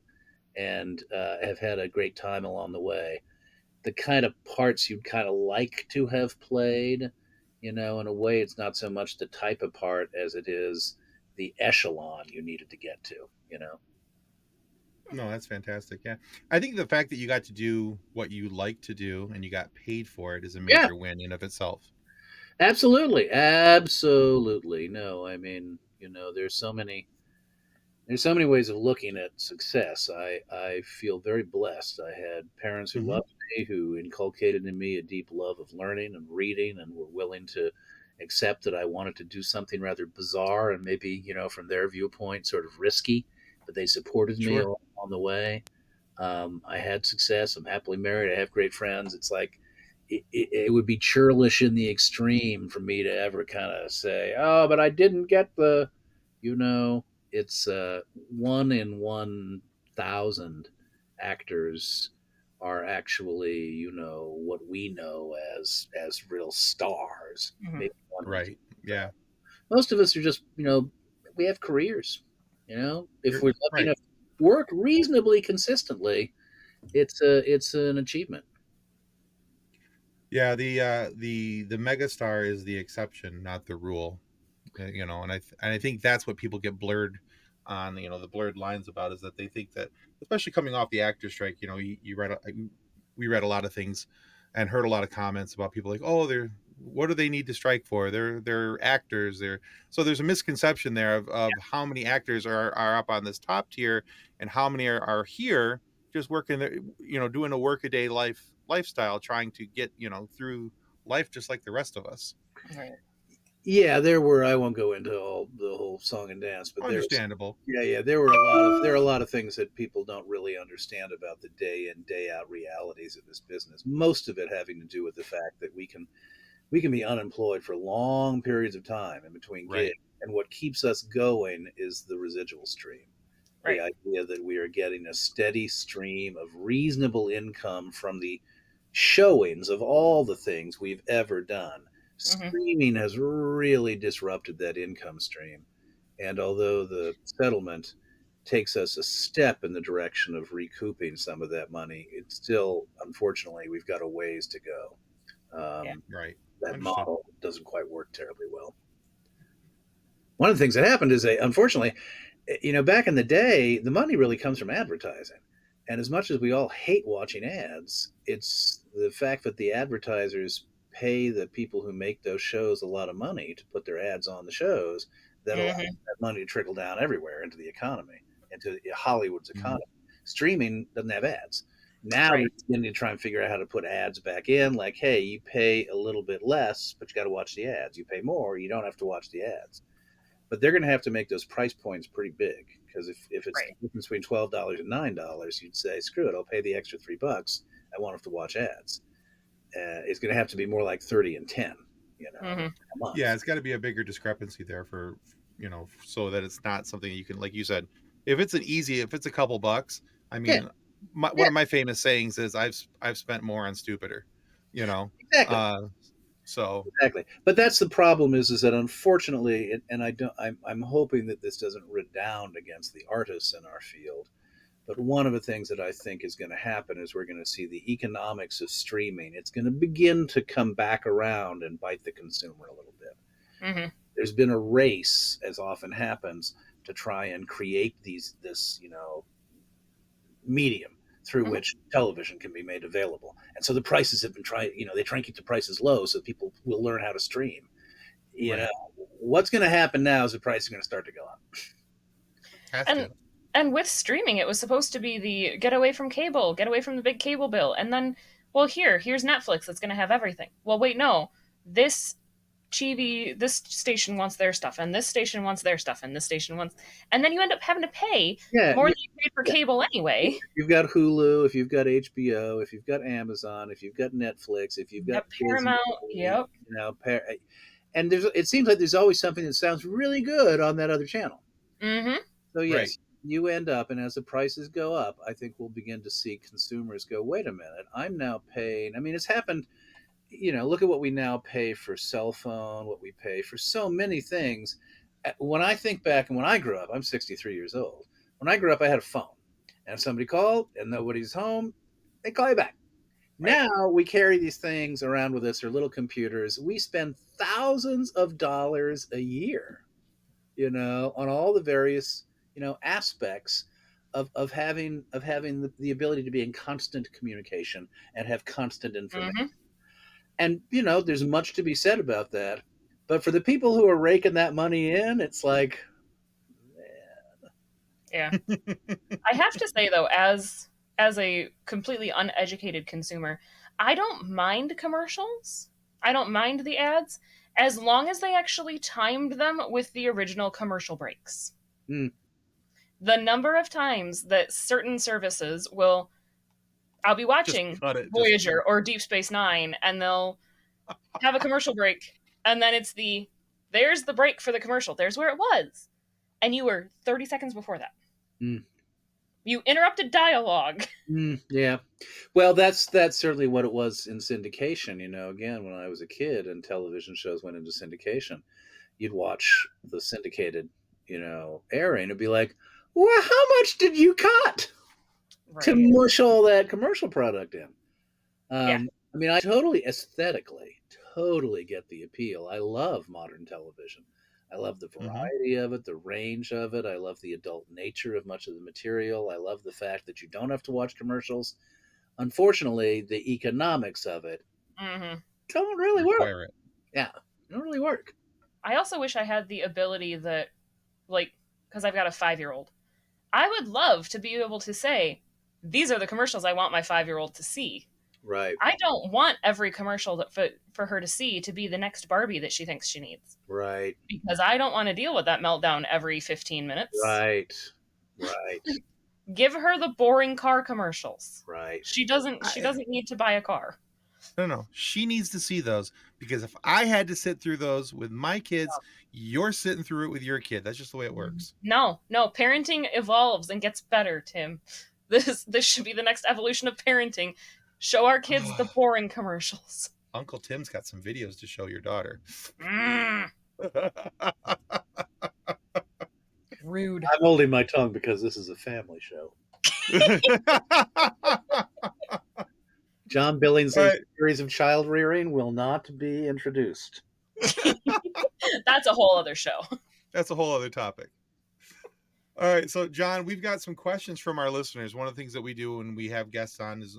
and have had a great time along the way, the kind of parts you'd kind of like to have played, in a way, it's not so much the type of part as it is the echelon you needed to get to. No, that's fantastic. Yeah. I think the fact that you got to do what you like to do and you got paid for it is a Yeah, major win in of itself. absolutely. Absolutely. No, I mean, there's so many ways of looking at success. I feel very blessed. I had parents who Mhm. loved me, who inculcated in me a deep love of learning and reading, and were willing to accept that I wanted to do something rather bizarre and maybe, from their viewpoint, sort of risky, but they supported me Sure. all on the way. I had success. I'm happily married. I have great friends. It's like it would be churlish in the extreme for me to ever kind of say, "Oh, but I didn't get the," you know. It's 1 in 1,000 actors are actually, what we know as real stars. Mhm. Maybe one in Right. Yeah. most of us are just, we have careers. If You're we're lucky right. enough to work reasonably consistently, it's an achievement. Yeah, the megastar is the exception, not the rule. And I think that's what people get blurred on, the blurred lines about is that they think that, especially coming off the actor strike, we read a lot of things and heard a lot of comments about people like, oh, they're what do they need to strike for? They're actors. So there's a misconception there of how many actors are up on this top tier and how many are here just working their, doing a workaday lifestyle, trying to get, through life just like the rest of us. Right. Yeah, there were. I won't go into all the whole song and dance, but there's. Understandable. Yeah, yeah. There are a lot of things that people don't really understand about the day in day out realities of this business. Most of it having to do with the fact that we can be unemployed for long periods of time in between Right. gigs, and what keeps us going is the residual stream. The Right. idea that we are getting a steady stream of reasonable income from the showings of all the things we've ever done. Hmm. Streaming has really disrupted that income stream. And although the settlement takes us a step in the direction of recouping some of that money, it's still, unfortunately, we've got a ways to go. Yeah. Right. That Understood. model doesn't quite work terribly well. One of the things that happened is, unfortunately, back in the day, the money really comes from advertising. And as much as we all hate watching ads, it's the fact that the advertisers pay the people who make those shows a lot of money to put their ads on the shows that allows Hmm. that money to trickle down everywhere into the economy, into Hollywood's Mhm. economy. Streaming doesn't have ads. Now they're Right. beginning to try and figure out how to put ads back in. Like, hey, you pay a little bit less, but you got to watch the ads. You pay more, you don't have to watch the ads, but they're going to have to make those price points pretty big, because if it's the Right. difference between $12 and $9, you'd say, screw it, I'll pay the extra $3. I won't have to watch ads. It's going to have to be more like 30 and 10, Hmm. a Yeah, month. it's got to be a bigger discrepancy there for, so that it's not something you can, like you said, if it's a couple bucks. I Yeah, mean, one yeah, of my famous sayings is I've spent more on stupider, you know. exactly. Uh, so Exactly. But that's the problem, is that unfortunately, and I don't, I'm hoping that this doesn't redound against the artists in our field. But one of the things that I think is going to happen is we're going to see the economics of streaming. It's going to begin to come back around and bite the consumer a little bit. Hmm. There's been a race, as often happens, to try and create this medium through Hmm. which television can be made available. And so the prices have been trying, they try and keep the prices low so people will learn how to stream. You know, right, what's going to happen now is the price is going to start to go up. has And to. and with streaming, it was supposed to be the get away from cable, get away from the big cable bill, and then, well, here's Netflix that's going to have everything. Well, wait, no, this this station wants their stuff, and this station wants their stuff, and this station wants, and then you end up having to pay Yeah, more yeah, than you paid for yeah. cable anyway. If you've got Hulu, if you've got HBO, if you've got Amazon, if you've got Netflix, if you've got Yep, Disney, Paramount. Yep. and it seems like there's always something that sounds really good on that other channel. Mm-hmm. So Right. yes, you end up, and as the prices go up, I think we'll begin to see consumers go, wait a minute, I'm now paying. I mean, it's happened. Look at what we now pay for cell phone, what we pay for so many things. When I think back, and when I grew up, I'm 63 years old. When I grew up, I had a phone, and if somebody called and nobody's home, they call you back. Right. Now we carry these things around with us, or little computers. We spend thousands of dollars a year, on all the various, aspects of having the ability to be in constant communication and have constant information. Mm-hmm. And there's much to be said about that. But for the people who are raking that money in, it's like, Yeah. I have to say though, as a completely uneducated consumer, I don't mind commercials. I don't mind the ads as long as they actually timed them with the original commercial breaks. mm, The number of times that certain services will, I'll be Just watching cut it. Just Voyager or Deep Space 9 and they'll have a commercial break and then there's the break for the commercial. There's where it was. And you were 30 seconds before that. mm, You interrupted dialogue. yeah. Well, that's certainly what it was in syndication. Again, when I was a kid and television shows went into syndication, you'd watch the syndicated, airing, and be like, well, how much did you cut to Right. mush all that commercial product in? Yeah. I mean, I totally aesthetically, totally get the appeal. I love modern television. I love the hmm variety of it, the range of it. I love the adult nature of much of the material. I love the fact that you don't have to watch commercials. Unfortunately, the economics of it Hmm. don't really work. require it. Yeah, don't really work. I also wish I had the ability that, like, because I've got a 5-year-old, I would love to be able to say, these are the commercials I want my 5-year-old to see. Right, I don't want every commercial for her to see to be the next Barbie that she thinks she needs. right, Because I don't want to deal with that meltdown every 15 minutes. right, right, Give her the boring car commercials. right. She I, doesn't need to buy a car. no. She needs to see those, because if I had to sit through those with my kids, you're sitting through it with your kid. That's just the way it works. No, no, parenting evolves and gets better, Tim. This should be the next evolution of parenting. Show our kids the boring commercials. Uncle Tim's got some videos to show your daughter. Rude. I'm holding my tongue because this is a family show. John Billingsley's Right. series of child rearing will not be introduced. That's a whole other show. That's a whole other topic. All right, so John, we've got some questions from our listeners. One of the things that we do when we have guests on is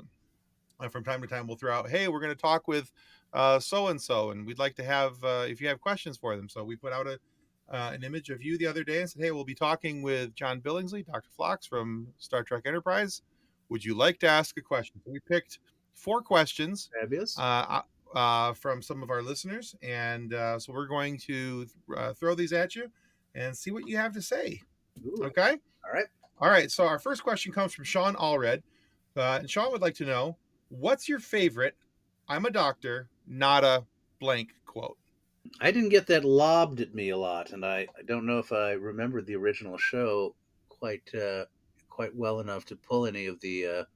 from time to time we'll throw out, hey, we're going to talk with so and so, and we'd like to have if you have questions for them. So we put out an image of you the other day and said, hey, we'll be talking with John Billingsley, Dr. Phlox from Star Trek Enterprise. Would you like to ask a question? So we picked 4 questions Fabulous. from some of our listeners, and so we're going to throw these at you and see what you have to say. Ooh. Okay. All right. So our first question comes from Sean Allred, and Sean would like to know, what's your favorite "I'm a doctor, not a blank" quote? I didn't get that lobbed at me a lot, and I don't know if I remember the original show quite well enough to pull any of the.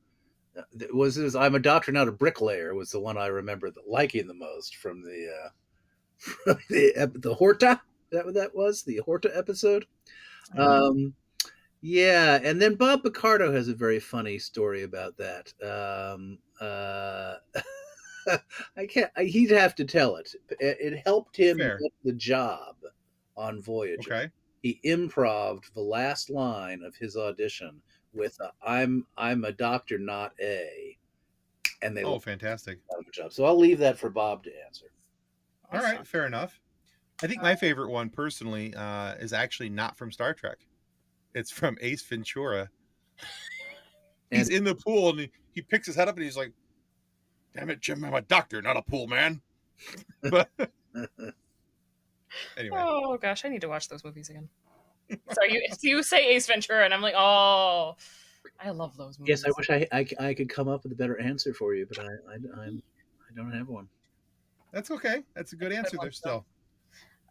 I'm a doctor, not a bricklayer was the one I remember liking the most from the the Horta. Is that what that was? The Horta episode. Yeah, and then Bob Picardo has a very funny story about that. He'd have to tell it. It helped him Fair. get the job on Voyager. Okay. He improv'd the last line of his audition with "I'm a doctor, not a," and they fantastic. out of the job. So I'll leave that for Bob to answer. All right, fair enough. I think my favorite one personally is actually not from Star Trek. It's from Ace Ventura. He's in the pool and he picks his head up and he's like, "Damn it, Jim, I'm a doctor, not a pool man." But anyway. Oh gosh, I need to watch those movies again. Sorry, you say Ace Ventura, and I'm like, oh, I love those movies. Yes, I wish I could come up with a better answer for you, but I don't have one. That's okay. That's a good answer there still.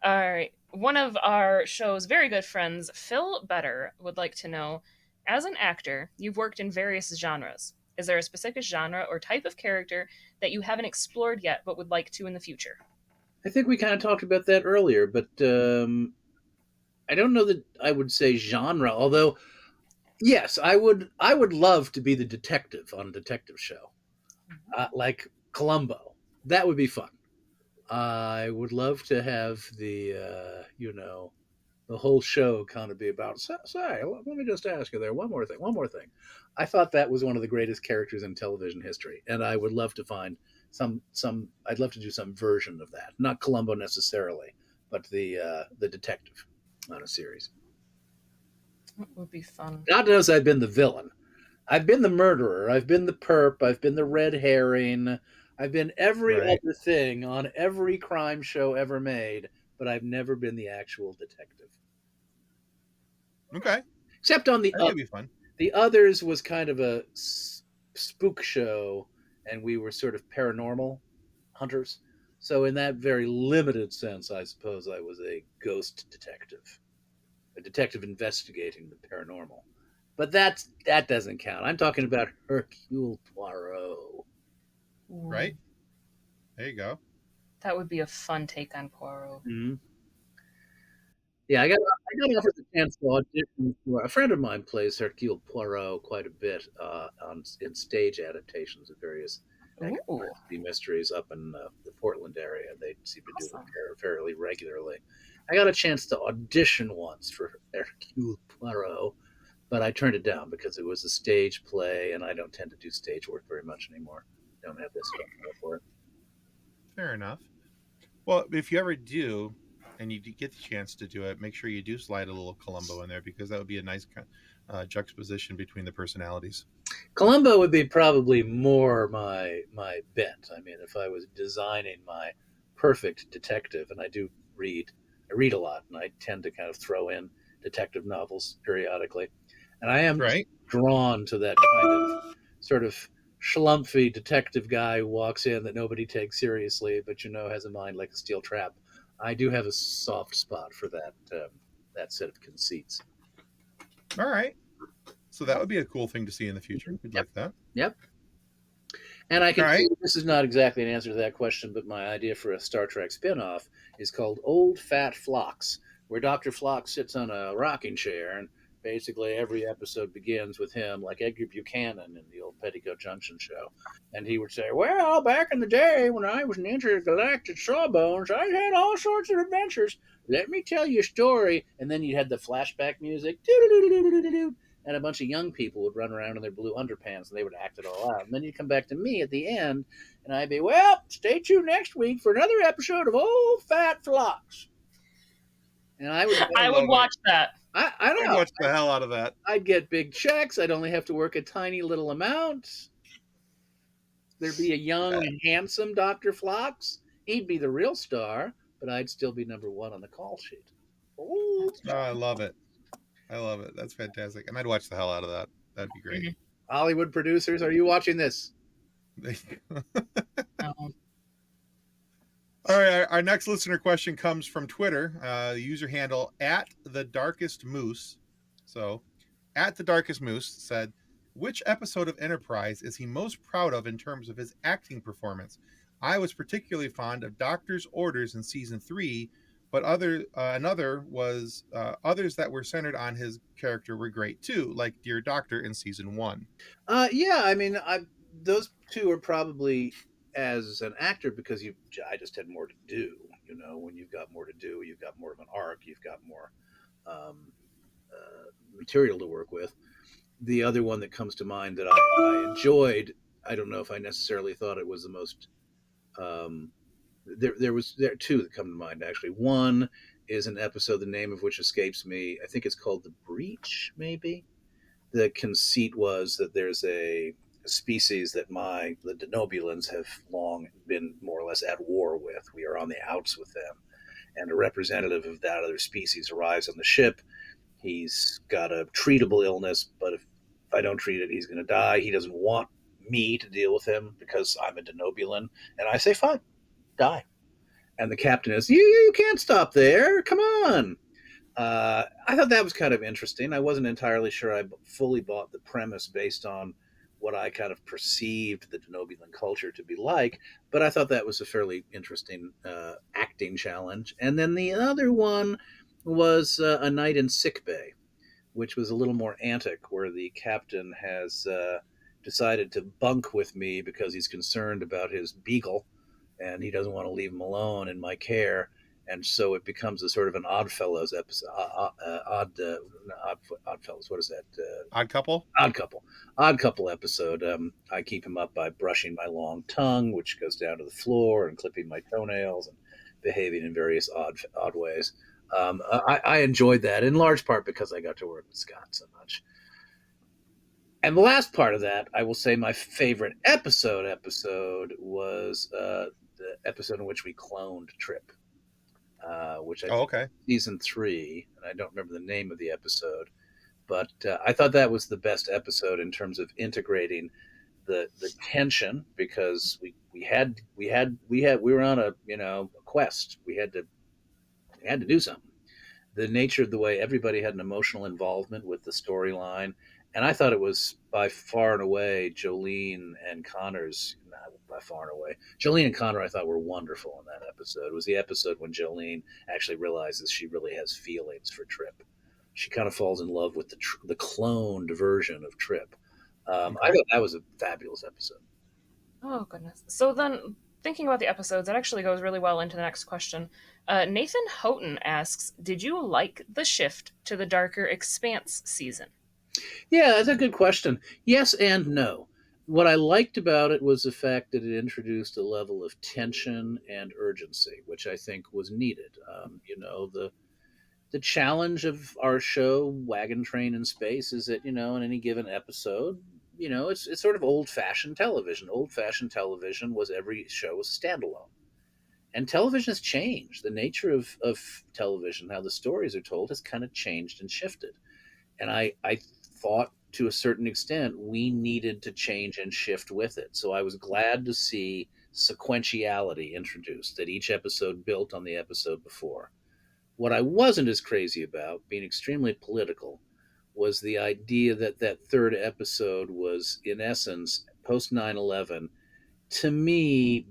All right. One of our show's very good friends, Phil Better, would like to know, as an actor, you've worked in various genres. Is there a specific genre or type of character that you haven't explored yet but would like to in the future? I think we kind of talked about that earlier, but I don't know that I would say genre. Although, yes, I would love to be the detective on a detective show, like Columbo. That would be fun. I would love to have the the whole show kind of be about. Say, let me just ask you there one more thing. I thought that was one of the greatest characters in television history, and I would love to find some. I'd love to do some version of that, not Columbo necessarily, but the detective on a series. That would be fun. God knows I've been the villain. I've been the murderer. I've been the perp. I've been the red herring. I've been every other thing on every crime show ever made, but I've never been the actual detective. Okay. Except on the That would be fun. The Others was kind of a spook show, and we were sort of paranormal hunters. So in that very limited sense, I suppose I was a ghost detective, a detective investigating the paranormal. But that doesn't count. I'm talking about Hercule Poirot. Right? There you go. That would be a fun take on Poirot. Mm-hmm. Yeah, I got offered the chance to audition for a friend of mine plays Hercule Poirot quite a bit in stage adaptations of various mysteries up in the Portland area. They seem to do it fairly regularly. I got a chance to audition once for Hercule Poirot, but I turned it down because it was a stage play, and I don't tend to do stage work very much anymore. Don't have this stuff for it. Fair enough. Well, if you ever do, and you get the chance to do it, make sure you do slide a little Columbo in there, because that would be a nice juxtaposition between the personalities. Columbo would be probably more my bent. I mean, if I was designing my perfect detective, and I read a lot, and I tend to kind of throw in detective novels periodically, and I am drawn to that kind of sort of schlumpy detective guy who walks in that nobody takes seriously, but has a mind like a steel trap. I do have a soft spot for that set of conceits. All right. So that would be a cool thing to see in the future. We'd like that. Yep. And I All can tell right. you, this is not exactly an answer to that question, but my idea for a Star Trek spinoff is called Old Fat Phlox, where Dr. Phlox sits on a rocking chair, and basically every episode begins with him, like Edgar Buchanan in the old Petticoat Junction show. And he would say, "Well, back in the day when I was an intergalactic sawbones, I had all sorts of adventures. Let me tell you a story." And then you had the flashback music, and a bunch of young people would run around in their blue underpants and they would act it all out. And then you'd come back to me at the end and I'd be, "Well, stay tuned next week for another episode of Old Fat Phlox." And I would, I I would love it. watch that. I don't I'd know, watch the hell out of that. I'd get big checks. I'd only have to work a tiny little amount. There'd be a young and handsome Dr. Phlox. He'd be the real star, but I'd still be number one on the call sheet. Old Oh, Fat. I love it. I love it. That's fantastic. And I'd watch the hell out of that. That'd be great. Mhm. Hollywood producers, are you watching this? Um, All right, our next listener question comes from Twitter, the user handle at the darkest moose. So, at the darkest moose said, "Which episode of Enterprise is he most proud of in terms of his acting performance? I was particularly fond of Doctor's Orders in season 3, but another was others that were centered on his character were great too, like Dear Doctor in season 1." Yeah, I mean, those two are probably as an actor because I just had more to do. You know, when you've got more to do, you've got more of an arc, you've got more um, material to work with. The other one that comes to mind that I enjoyed, I don't know if I necessarily thought it was the most. Um, there are two that come to mind actually. One is an episode, the name of which escapes me. I think it's called The Breach, maybe. The conceit was that there's a species that the Denobulans have long been more or less at war with. We are on the outs with them, and a representative of that other species arrives on the ship. He's got a treatable illness, but if I don't treat it, he's going to die. He doesn't want me to deal with him because I'm a Denobulan, and I say, "Fine, die." And the captain is, "You can't stop there. Come on." I thought that was kind of interesting. I wasn't entirely sure I fully bought the premise based on what I kind of perceived the Denobulan culture to be like, but I thought that was a fairly interesting acting challenge. And then the other one was A Night in Sick Bay, which was a little more antic, where the captain has decided to bunk with me because he's concerned about his beagle and he doesn't want to leave him alone in my care. And so it becomes a sort of an Oddfellows episode. Oddfellows. What is that? Odd Couple? Odd Couple. Odd Couple episode. I keep him up by brushing my long tongue, which goes down to the floor, and clipping my toenails, and behaving in various odd ways. I enjoyed that in large part because I got to work with Scott so much. And the last part of that, I will say my favorite episode was the episode in which we cloned Trip, which I Oh, think okay. season 3, and I don't remember the name of the episode, but I thought that was the best episode in terms of integrating the tension because we were on a quest. We had to do something. The nature of the way everybody had an emotional involvement with the storyline. And I thought it was by far and away Jolene and Connor's, not by far and away. Jolene and Connor, I thought, were wonderful in that episode. It was the episode when Jolene actually realizes she really has feelings for Trip. She kind of falls in love with the cloned version of Trip. I Okay. thought that was a fabulous episode. oh goodness. So then, thinking about the episodes, that actually goes really well into the next question. Nathan Houghton asks, "Did you like the shift to the darker Expanse season?" Yeah, that's a good question. Yes and no. What I liked about it was the fact that it introduced a level of tension and urgency, which I think was needed. The challenge of our show, Wagon Train in Space, is that in any given episode, it's sort of old fashioned television. Old fashioned television was every show was standalone, and television has changed. The nature of television, how the stories are told, has kind of changed and shifted. And I thought to a certain extent we needed to change and shift with it. So I was glad to see sequentiality introduced, that each episode built on the episode before. What I wasn't as crazy about, being extremely political, was the idea that that third episode was, in essence, post 9/11. to me,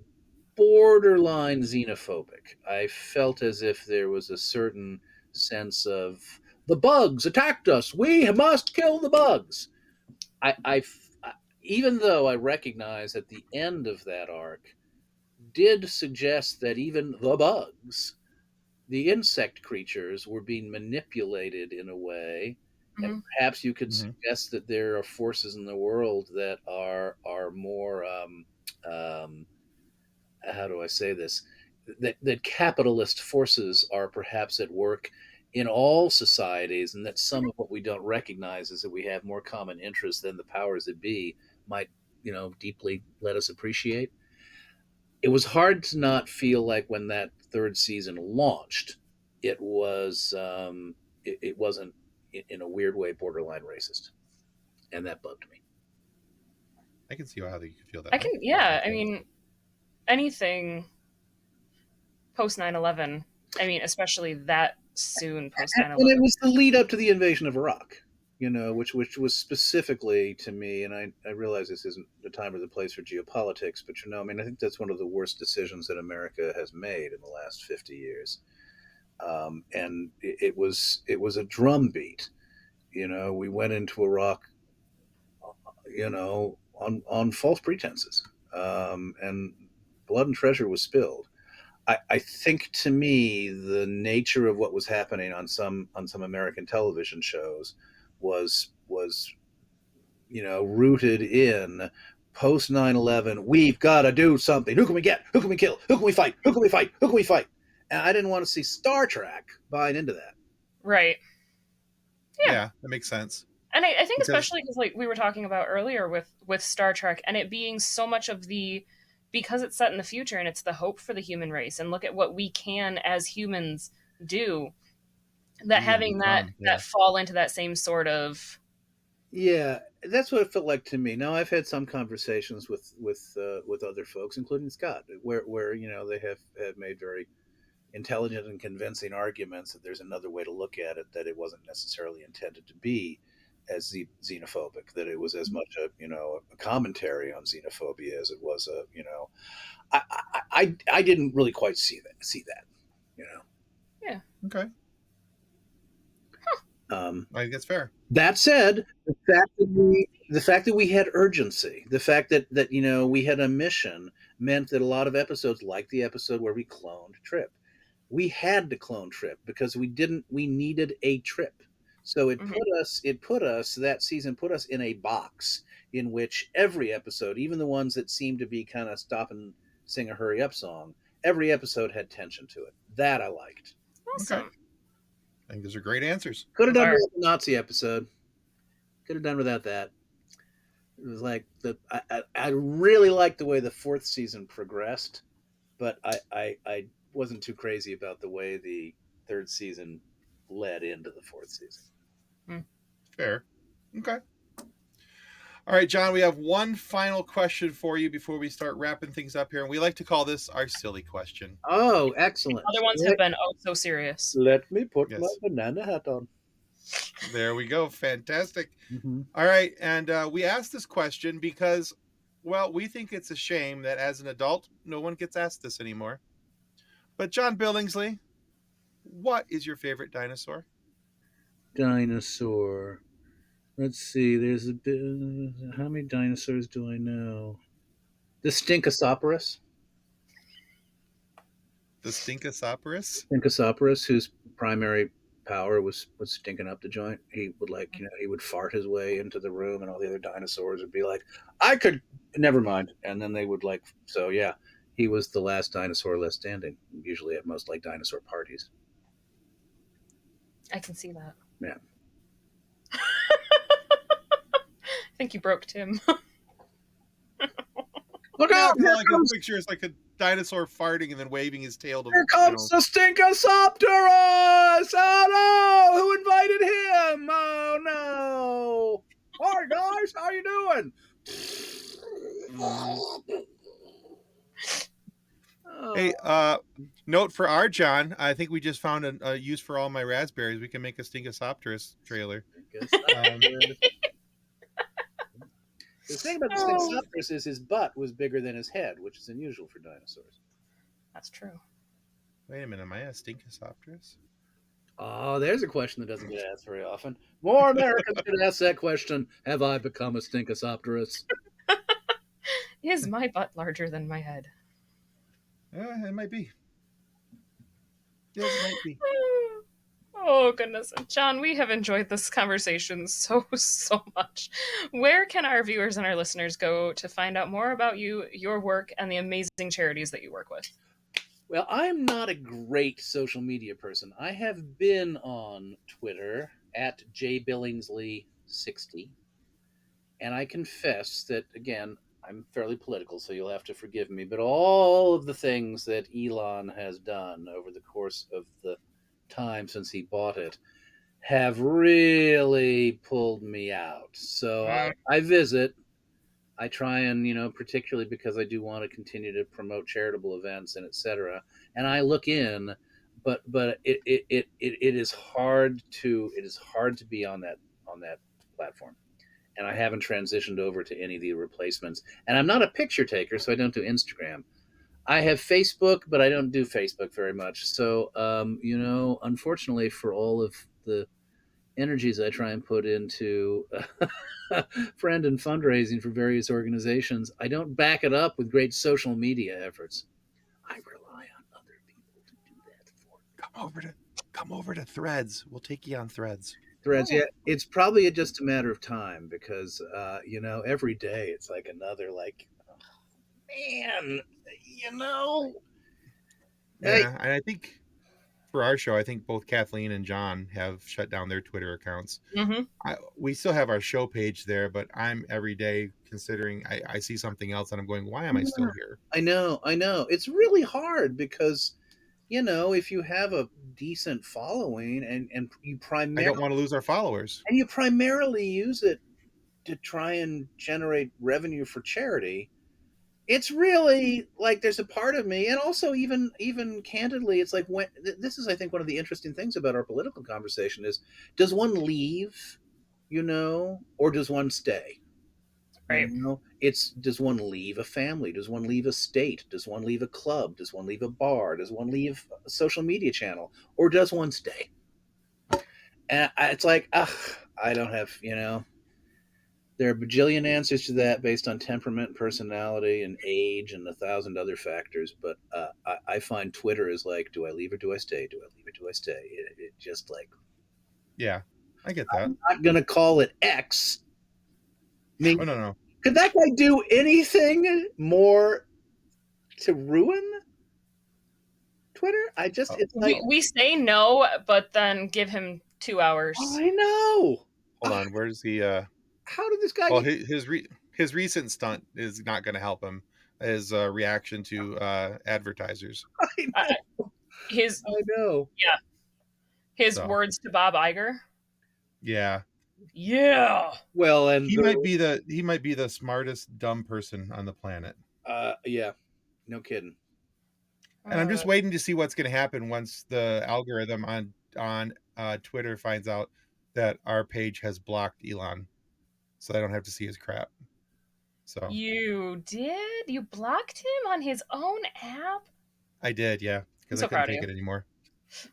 borderline xenophobic. I felt as if there was a certain sense of the bugs attacked us. We must kill the bugs. I even though I recognize at the end of that arc did suggest that even the bugs, the insect creatures, were being manipulated in a way, and Mhm. perhaps you could Mm-hmm. suggest that there are forces in the world that are more how do I say this? That capitalist forces are perhaps at work in all societies, and that some of what we don't recognize is that we have more common interests than the powers that be might, deeply let us appreciate. It was hard to not feel like when that third season launched, it was it wasn't in a weird way borderline racist, and that bugged me. I can see how you could feel that I way. can, yeah. I mean, anything post 9/11. I mean, especially that soon post And 9/11. it was the lead up to the invasion of Iraq, which was specifically to me, and I realize this isn't the time or the place for geopolitics, but I mean, I think that's one of the worst decisions that America has made in the last 50 years. And it was a drumbeat. We went into Iraq, on false pretenses, and blood and treasure was spilled. I think to me the nature of what was happening on some American television shows was rooted in post 9/11. We've got to do something. Who can we get? Who can we kill? Who can we fight? Who can we fight? Who can we fight? And I didn't want to see Star Trek buying into that. Right. Yeah. Yeah, that makes sense. And I think Because especially because like we were talking about earlier with Star Trek and it being so much of the because it's set in the future and it's the hope for the human race and look at what we can as humans do that we can having move that on. that Yeah. fall into that same sort of Yeah, that's what it felt like to me. Now I've had some conversations with other folks, including Scott, where they have made very intelligent and convincing arguments that there's another way to look at it, that it wasn't necessarily intended to be as xenophobic, that it was as much a commentary on xenophobia as it was I didn't really quite see that you yeah. Okay. I think that's fair. That said, the fact that we had urgency, the fact that we had a mission, meant that a lot of episodes, like the episode where we cloned Trip, we had to clone Trip because we needed a Trip. So it Mhm. put us that season put us in a box in which every episode, even the ones that seemed to be kind of stop and sing a hurry up song, every episode had tension to it. That I liked. Okay. Awesome. I think those are great answers. Could have Those done are. without the Nazi episode. Could have done without that. It was like I really liked the way the fourth season progressed, but I wasn't too crazy about the way the third season led into the fourth season. Hmm. Fair. Okay. All right, John, we have one final question for you before we start wrapping things up here. And we like to call this our silly question. Oh, excellent. Other ones have been oh so serious. Let me put my Yes. banana hat on. There we go. Fantastic. Mm-hmm. All right. And we asked this question because, well, we think it's a shame that as an adult, no one gets asked this anymore. But, John Billingsley, what is your favorite dinosaur? Dinosaur. Let's see. There's a bit. How many dinosaurs do I know? The Stinkosaurus. The Stinkosaurus? Stinkosaurus, whose primary power was stinking up the joint. He would he would fart his way into the room, and all the other dinosaurs would be like, "I could, never mind," and then they would so yeah, he was the last dinosaur left standing. Usually at most dinosaur parties. I can see that. Yeah. I think you broke Tim. Look Yeah, out! because all I can picture is like a dinosaur farting and then waving his tail to. Here comes the Stinkosaurus! Oh no! Who invited him? Oh no! Hi guys, how you doing? Mhm. Hey, Oh, note for our John. I think we just found a use for all my raspberries. We can make a Stinkosaurus trailer. Stinkosaurus. The thing about the Oh, Stegosaurus is his butt was bigger than his head, which is unusual for dinosaurs. that's true. Wait a minute, am I a Stinkosopterus? Oh, there's a question that doesn't get asked very often. More Americans should ask that question. Have I become a Stinkosopterus? Is my butt larger than my head? It might be. It might be. Oh goodness, John, we have enjoyed this conversation so much. Where can our viewers and our listeners go to find out more about you, your work, and the amazing charities that you work with? Well, I'm not a great social media person. I have been on Twitter at jbillingsley60, and I confess that, again, I'm fairly political, so you'll have to forgive me, but all of the things that Elon has done over the course of the time since he bought it have really pulled me out. So I visit. I try and, particularly because I do want to continue to promote charitable events and etc. And I look in, but it is hard to be on that platform. And I haven't transitioned over to any of the replacements. And I'm not a picture taker, so I don't do Instagram. I have Facebook, but I don't do Facebook very much. So, unfortunately, for all of the energies I try and put into friend and fundraising for various organizations, I don't back it up with great social media efforts. I rely on other people to do that for me. Come over to Threads. We'll take you on Threads. Threads, Oh, yeah, it's probably just a matter of time because every day it's like another like, oh, man, you know, hey, Yeah, and I think for our show, I think both Kathleen and John have shut down their Twitter accounts. mm-hmm. We still have our show page there, but I'm every day considering I see something else and I'm going, why am I still here? I know, it's really hard because if you have a decent following and you I don't primarily want to lose our followers. use it to try and generate revenue for charity, it's really like there's a part of me, and also even candidly, it's like when this is, I think, one of the interesting things about our political conversation is, does one leave, or does one stay? Right. It's, does one leave a family? Does one leave a state? Does one leave a club? Does one leave a bar? Does one leave a social media channel? Or does one stay? And it's like, I don't have, there are a bajillion answers to that based on temperament, personality, and age, and 1,000 other factors. But I find Twitter is like, do I leave or do I stay? Do I leave or do I stay? It just like, Yeah, I get that. I'm not going to call it X. I mean, Oh, no. could that guy do anything more to ruin Twitter? Oh, It's like, We say no, but then give him 2 hours. I know. hold on. Where's the How did this guy well, get? his recent stunt is not going to help him. His reaction to advertisers. I Uh, his I know. his So words to Bob Iger. yeah, Yeah. Well, and he might be the smartest dumb person on the planet. yeah, no kidding. And I'm just Uh, waiting to see what's going to happen once the algorithm on Twitter finds out that our page has blocked Elon, so I don't have to see his crap. So you did? You blocked him on his own app? I did, yeah, I'm because I so couldn't proud of take you. it anymore.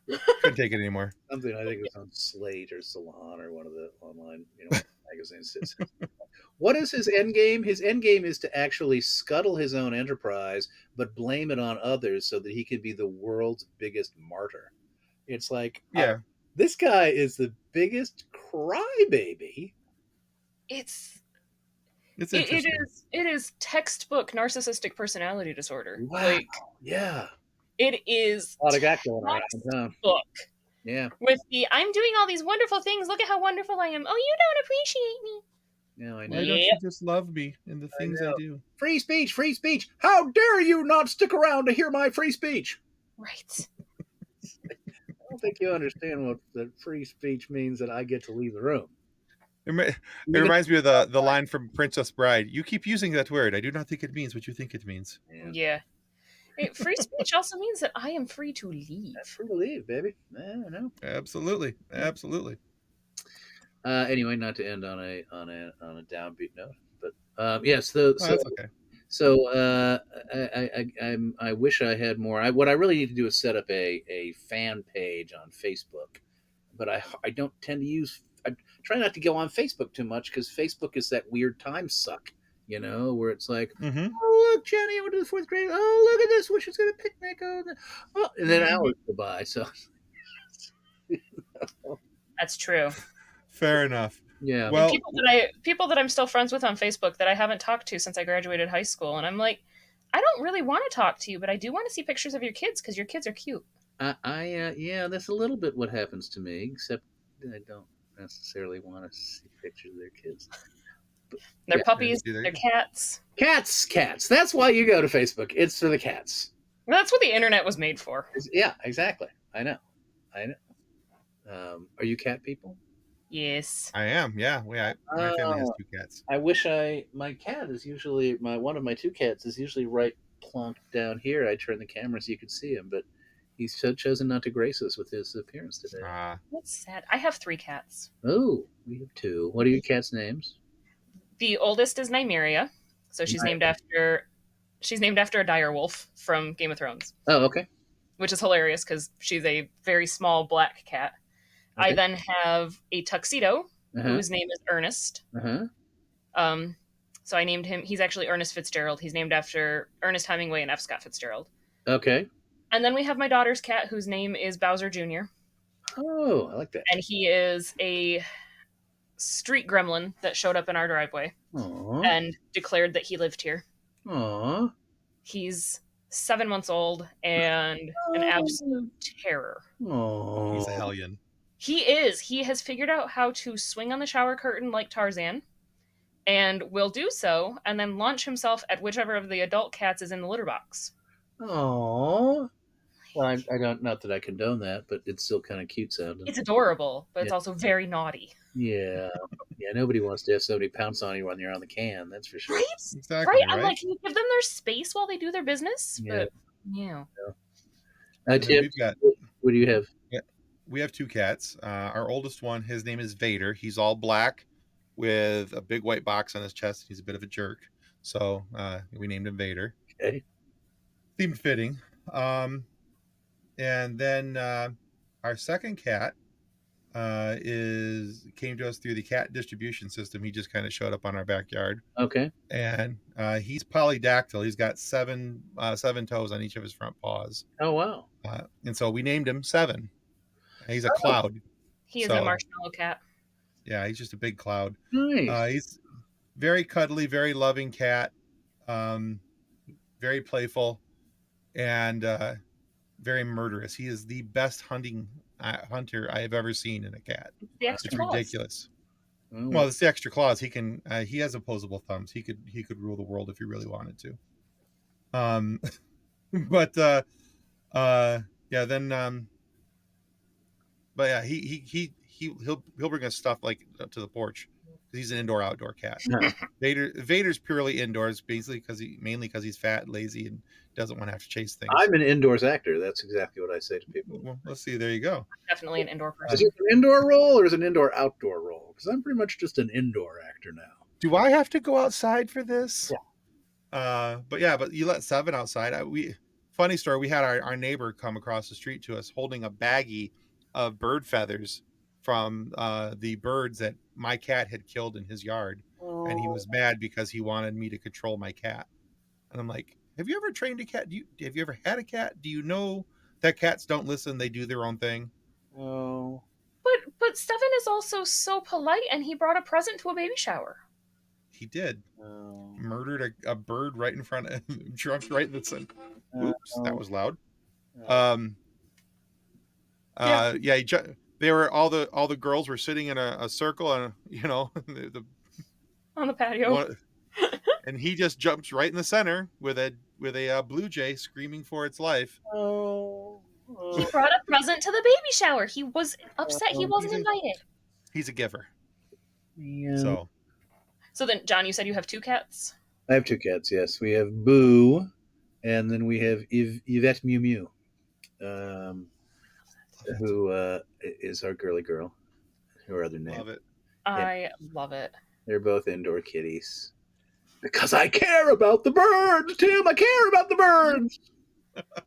Couldn't take it anymore. Something I think it was on Slate or Salon or one of the online, magazines. What is his end game? His end game is to actually scuttle his own enterprise, but blame it on others so that he can be the world's biggest martyr. It's like, Yeah, this guy is the biggest crybaby. It's it's it interesting. is textbook narcissistic personality disorder. Wow. Like Yeah. it is A lot of that going around. Huh? textbook Yeah. with the I'm doing all these wonderful things. Look at how wonderful I am. Oh, you don't appreciate me. No, I know. Why don't Yeah, you just love me and the I things I know. do? Free speech, free speech. How dare you not stick around to hear my free speech? right. I don't think you understand what the free speech means, that I get to leave the room. It Even reminds me of the line from Princess Bride. You keep using that word. I do not think it means what you think it means. yeah, Yeah. Free speech also means that I am free to leave. free to leave, baby. I know. Absolutely, absolutely. Anyway, not to end on a downbeat note, But yes, Oh, that's okay. so I wish I had more. What I really need to do is set up a fan page on Facebook, but I don't tend to use. I try not to go on Facebook too much because Facebook is that weird time suck, where it's like, Mm-hmm. oh look, Jenny went to the fourth grade. Oh look at this, wish it's gonna picnic. Oh, and then hours go by. So That's true. Fair enough. yeah, Yeah, Well, people that I'm still friends with on Facebook that I haven't talked to since I graduated high school, and I'm like, I don't really want to talk to you, but I do want to see pictures of your kids because your kids are cute. yeah, that's a little bit what happens to me, except I don't necessarily want to see pictures of their kids. But, They're yeah, yeah, puppies, see, there they're you go. cats. cats. That's why you go to Facebook. It's for the cats. That's what the internet was made for. Yeah, exactly. I know. I know. Are you cat people? Yes. I am. Yeah. My family has Oh, 2 cats. I wish my cat is usually one of my two cats is usually right plonked down here. I turn the camera so you can see him, but he's chosen not to grace us with his appearance today. Ah, That's sad. I have 3 cats. Oh, we have two. What are your cats' names? The oldest is Nymeria, so she's named after a dire wolf from Game of Thrones, Oh, okay. which is hilarious because she's a very small black cat. I Okay. then have a tuxedo Uh huh. whose name is Ernest. Uh huh. Um, so I named him. He's actually Ernest Fitzgerald. He's named after Ernest Hemingway and F. Scott Fitzgerald. Okay. And then we have my daughter's cat, whose name is Bowser Jr. Oh, I like that. And he is a street gremlin that showed up in our driveway Aw. and declared that he lived here. Aw. He's 7 months old and an absolute terror. he's a Aw. hellion. He is. He has figured out how to swing on the shower curtain like Tarzan and will do so and then launch himself at whichever of the adult cats is in the litter box. Aw. Well, I don't, not that I condone that, but it's still kind of cute sounding. It's adorable, but Yeah. it's also very naughty. Yeah. Yeah. Nobody wants to have somebody pounce on you when you're on the can. That's for sure. Right? Exactly. Right? I'm Right. like, can you give them their space while they do their business? Yeah. But, yeah. And then Tim, we've got what do you have? yeah, we have 2 cats. Our oldest one, his name is Vader. He's all black with a big white box on his chest. He's a bit of a jerk, so we named him Vader. Okay. Seemed fitting. And then our second cat came to us through the cat distribution system. He just kind of showed up on our backyard, Okay. and he's polydactyl. He's got seven toes on each of his front paws, Oh, wow. and so we named him Seven. He's a cloud. He is So a marshmallow cat. yeah, he's just a big cloud. Nice. He's very cuddly, very loving cat, very playful, and very murderous. He is the best hunter I have ever seen in a cat. The extra It's claws. ridiculous. Oh, Well, it's the extra claws. He can. He has opposable thumbs. He could rule the world if he really wanted to. But yeah. Then but yeah, he'll bring us stuff like to the porch because he's an indoor-outdoor cat. Vader's purely indoors, basically mainly because he's fat, lazy, and doesn't want to have to chase things. I'm an indoors actor. That's exactly what I say to people. Well, let's see. There you go. Definitely an indoor Is person. it an indoor role or is it an indoor-outdoor role? Because I'm pretty much just an indoor actor now. Do I have to go outside for this? Yeah. But you let Seven outside. Funny story. We had our neighbor come across the street to us holding a baggie of bird feathers from the birds that my cat had killed in his yard, and he was mad because he wanted me to control my cat. And I'm like, have you ever trained a cat? Have you ever had a cat? Do you know that cats don't listen? They do their own thing. Oh. But Seven is also so polite, and he brought a present to a baby shower. He did. Oh. Murdered a bird right in front of jumped right in the sun. Oops, that was loud. Oh. Yeah, they were all the girls were sitting in a circle, and the On the patio. one, and he just jumps right in the center with a blue jay screaming for its life. Oh. He brought a present to the baby shower. He was upset he wasn't invited. He's a giver. Yeah. So then, John, you said you have 2 cats? I have 2 cats, yes. We have Boo, and then we have Yvette Mew Mew, who is our girly girl, her other name. Love it. I love it. They're both indoor kitties. Because I care about the birds, Tim. I care about the birds.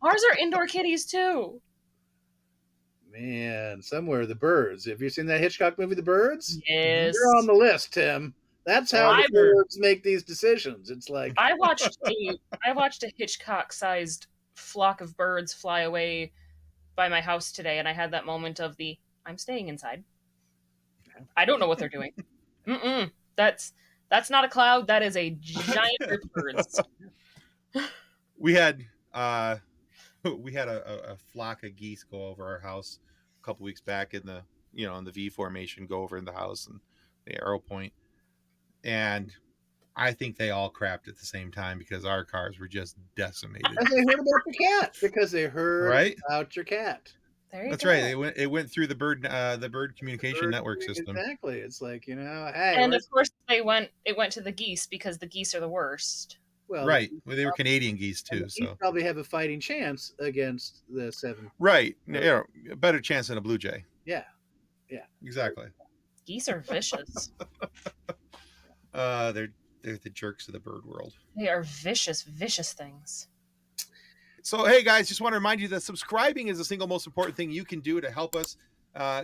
Ours are indoor kitties too. Man, somewhere the birds. Have you seen that Hitchcock movie, The Birds? Yes. You're on the list, Tim. That's how the birds make these decisions. It's like I watched a Hitchcock-sized flock of birds fly away by my house today, and I had that moment of I'm staying inside. I don't know what they're doing. That's not a cloud. That is a giant group of birds. We had a flock of geese go over our house a couple weeks back in the V formation, go over in the house and the arrow point, and I think they all crapped at the same time because our cars were just decimated. And they heard about the cat because they heard about your cat. That's right. It went through the bird communication network system. Exactly. It's like, hey. And of course it went to the geese because the geese are the worst. Well, right. Well, they were Canadian geese too, so probably have a fighting chance against the 7. Right. A better chance than a blue jay. Yeah. Exactly. Geese are vicious. They're the jerks of the bird world. They are vicious things. So, hey guys, just want to remind you that subscribing is the single most important thing you can do to help us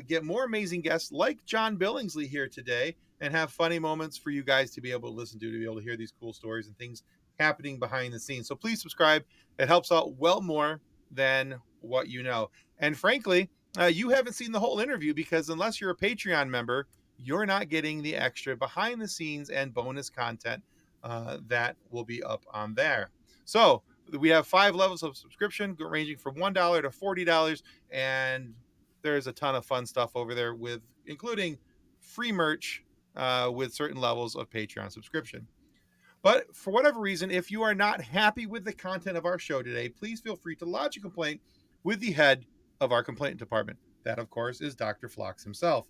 get more amazing guests like John Billingsley here today, and have funny moments for you guys to be able to listen to be able to hear these cool stories and things happening behind the scenes. So please subscribe. It helps out well more than what you know. And frankly, you haven't seen the whole interview because unless you're a Patreon member, you're not getting the extra behind the scenes and bonus content that will be up on there. So we have 5 levels of subscription ranging from $1 to $40, and there's a ton of fun stuff over there including free merch with certain levels of Patreon subscription. But for whatever reason, if you are not happy with the content of our show today, please feel free to lodge a complaint with the head of our complaint department. That, of course, is Dr. Phlox himself.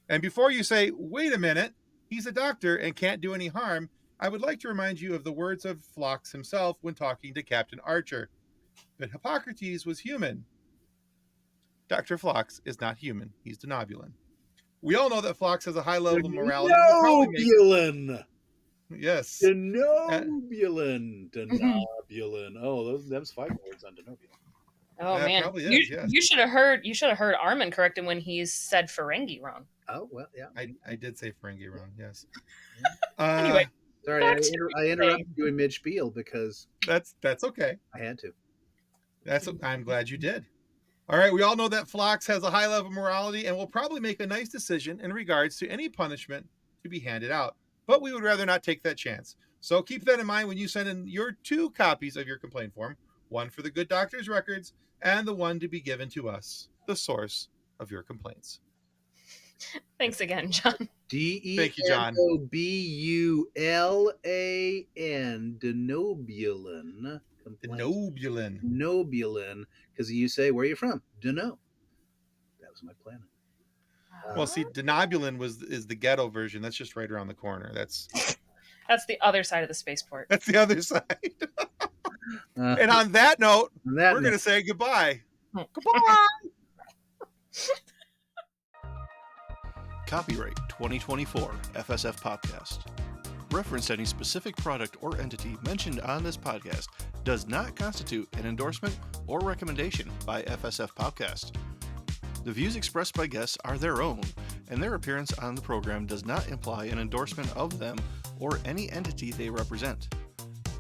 And before you say, wait a minute, he's a doctor and can't do any harm, I would like to remind you of the words of Phlox himself when talking to Captain Archer. But Hippocrates was human. Dr. Phlox is not human. He's denobulin. We all know that Phlox has a high level of morality. Denobulin! Yes. Denobulin. Denobulin. Oh, them's 5 words on denobulin. Oh man, you should have heard Armin correct him when he said Ferengi wrong. Oh well, yeah. I did say Ferengi wrong. Yes. Anyway, sorry, I interrupted you in mid spiel because that's okay. I had to. I'm glad you did. All right, we all know that Phlox has a high level of morality and will probably make a nice decision in regards to any punishment to be handed out. But we would rather not take that chance. So keep that in mind when you send in your 2 copies of your complaint form, one for the good doctor's records and the one to be given to us, the source of your complaints. Thanks again, John. Thank you, John. Denobulin. Denobulin. Denobulin. Because you say, where are you from? Dunno. That was my planet. Well, see, denobulin is the ghetto version. That's just right around the corner. That's the other side of the spaceport. That's the other side. And on that note, we're going to say goodbye. Goodbye. Copyright 2024 FSF Podcast. Reference to any specific product or entity mentioned on this podcast does not constitute an endorsement or recommendation by FSF Podcast. The views expressed by guests are their own, and their appearance on the program does not imply an endorsement of them or any entity they represent.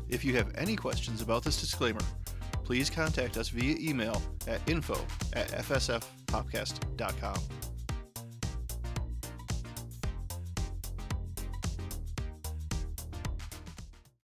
If you have any questions about this disclaimer, please contact us via email at info@fsfpodcast.com.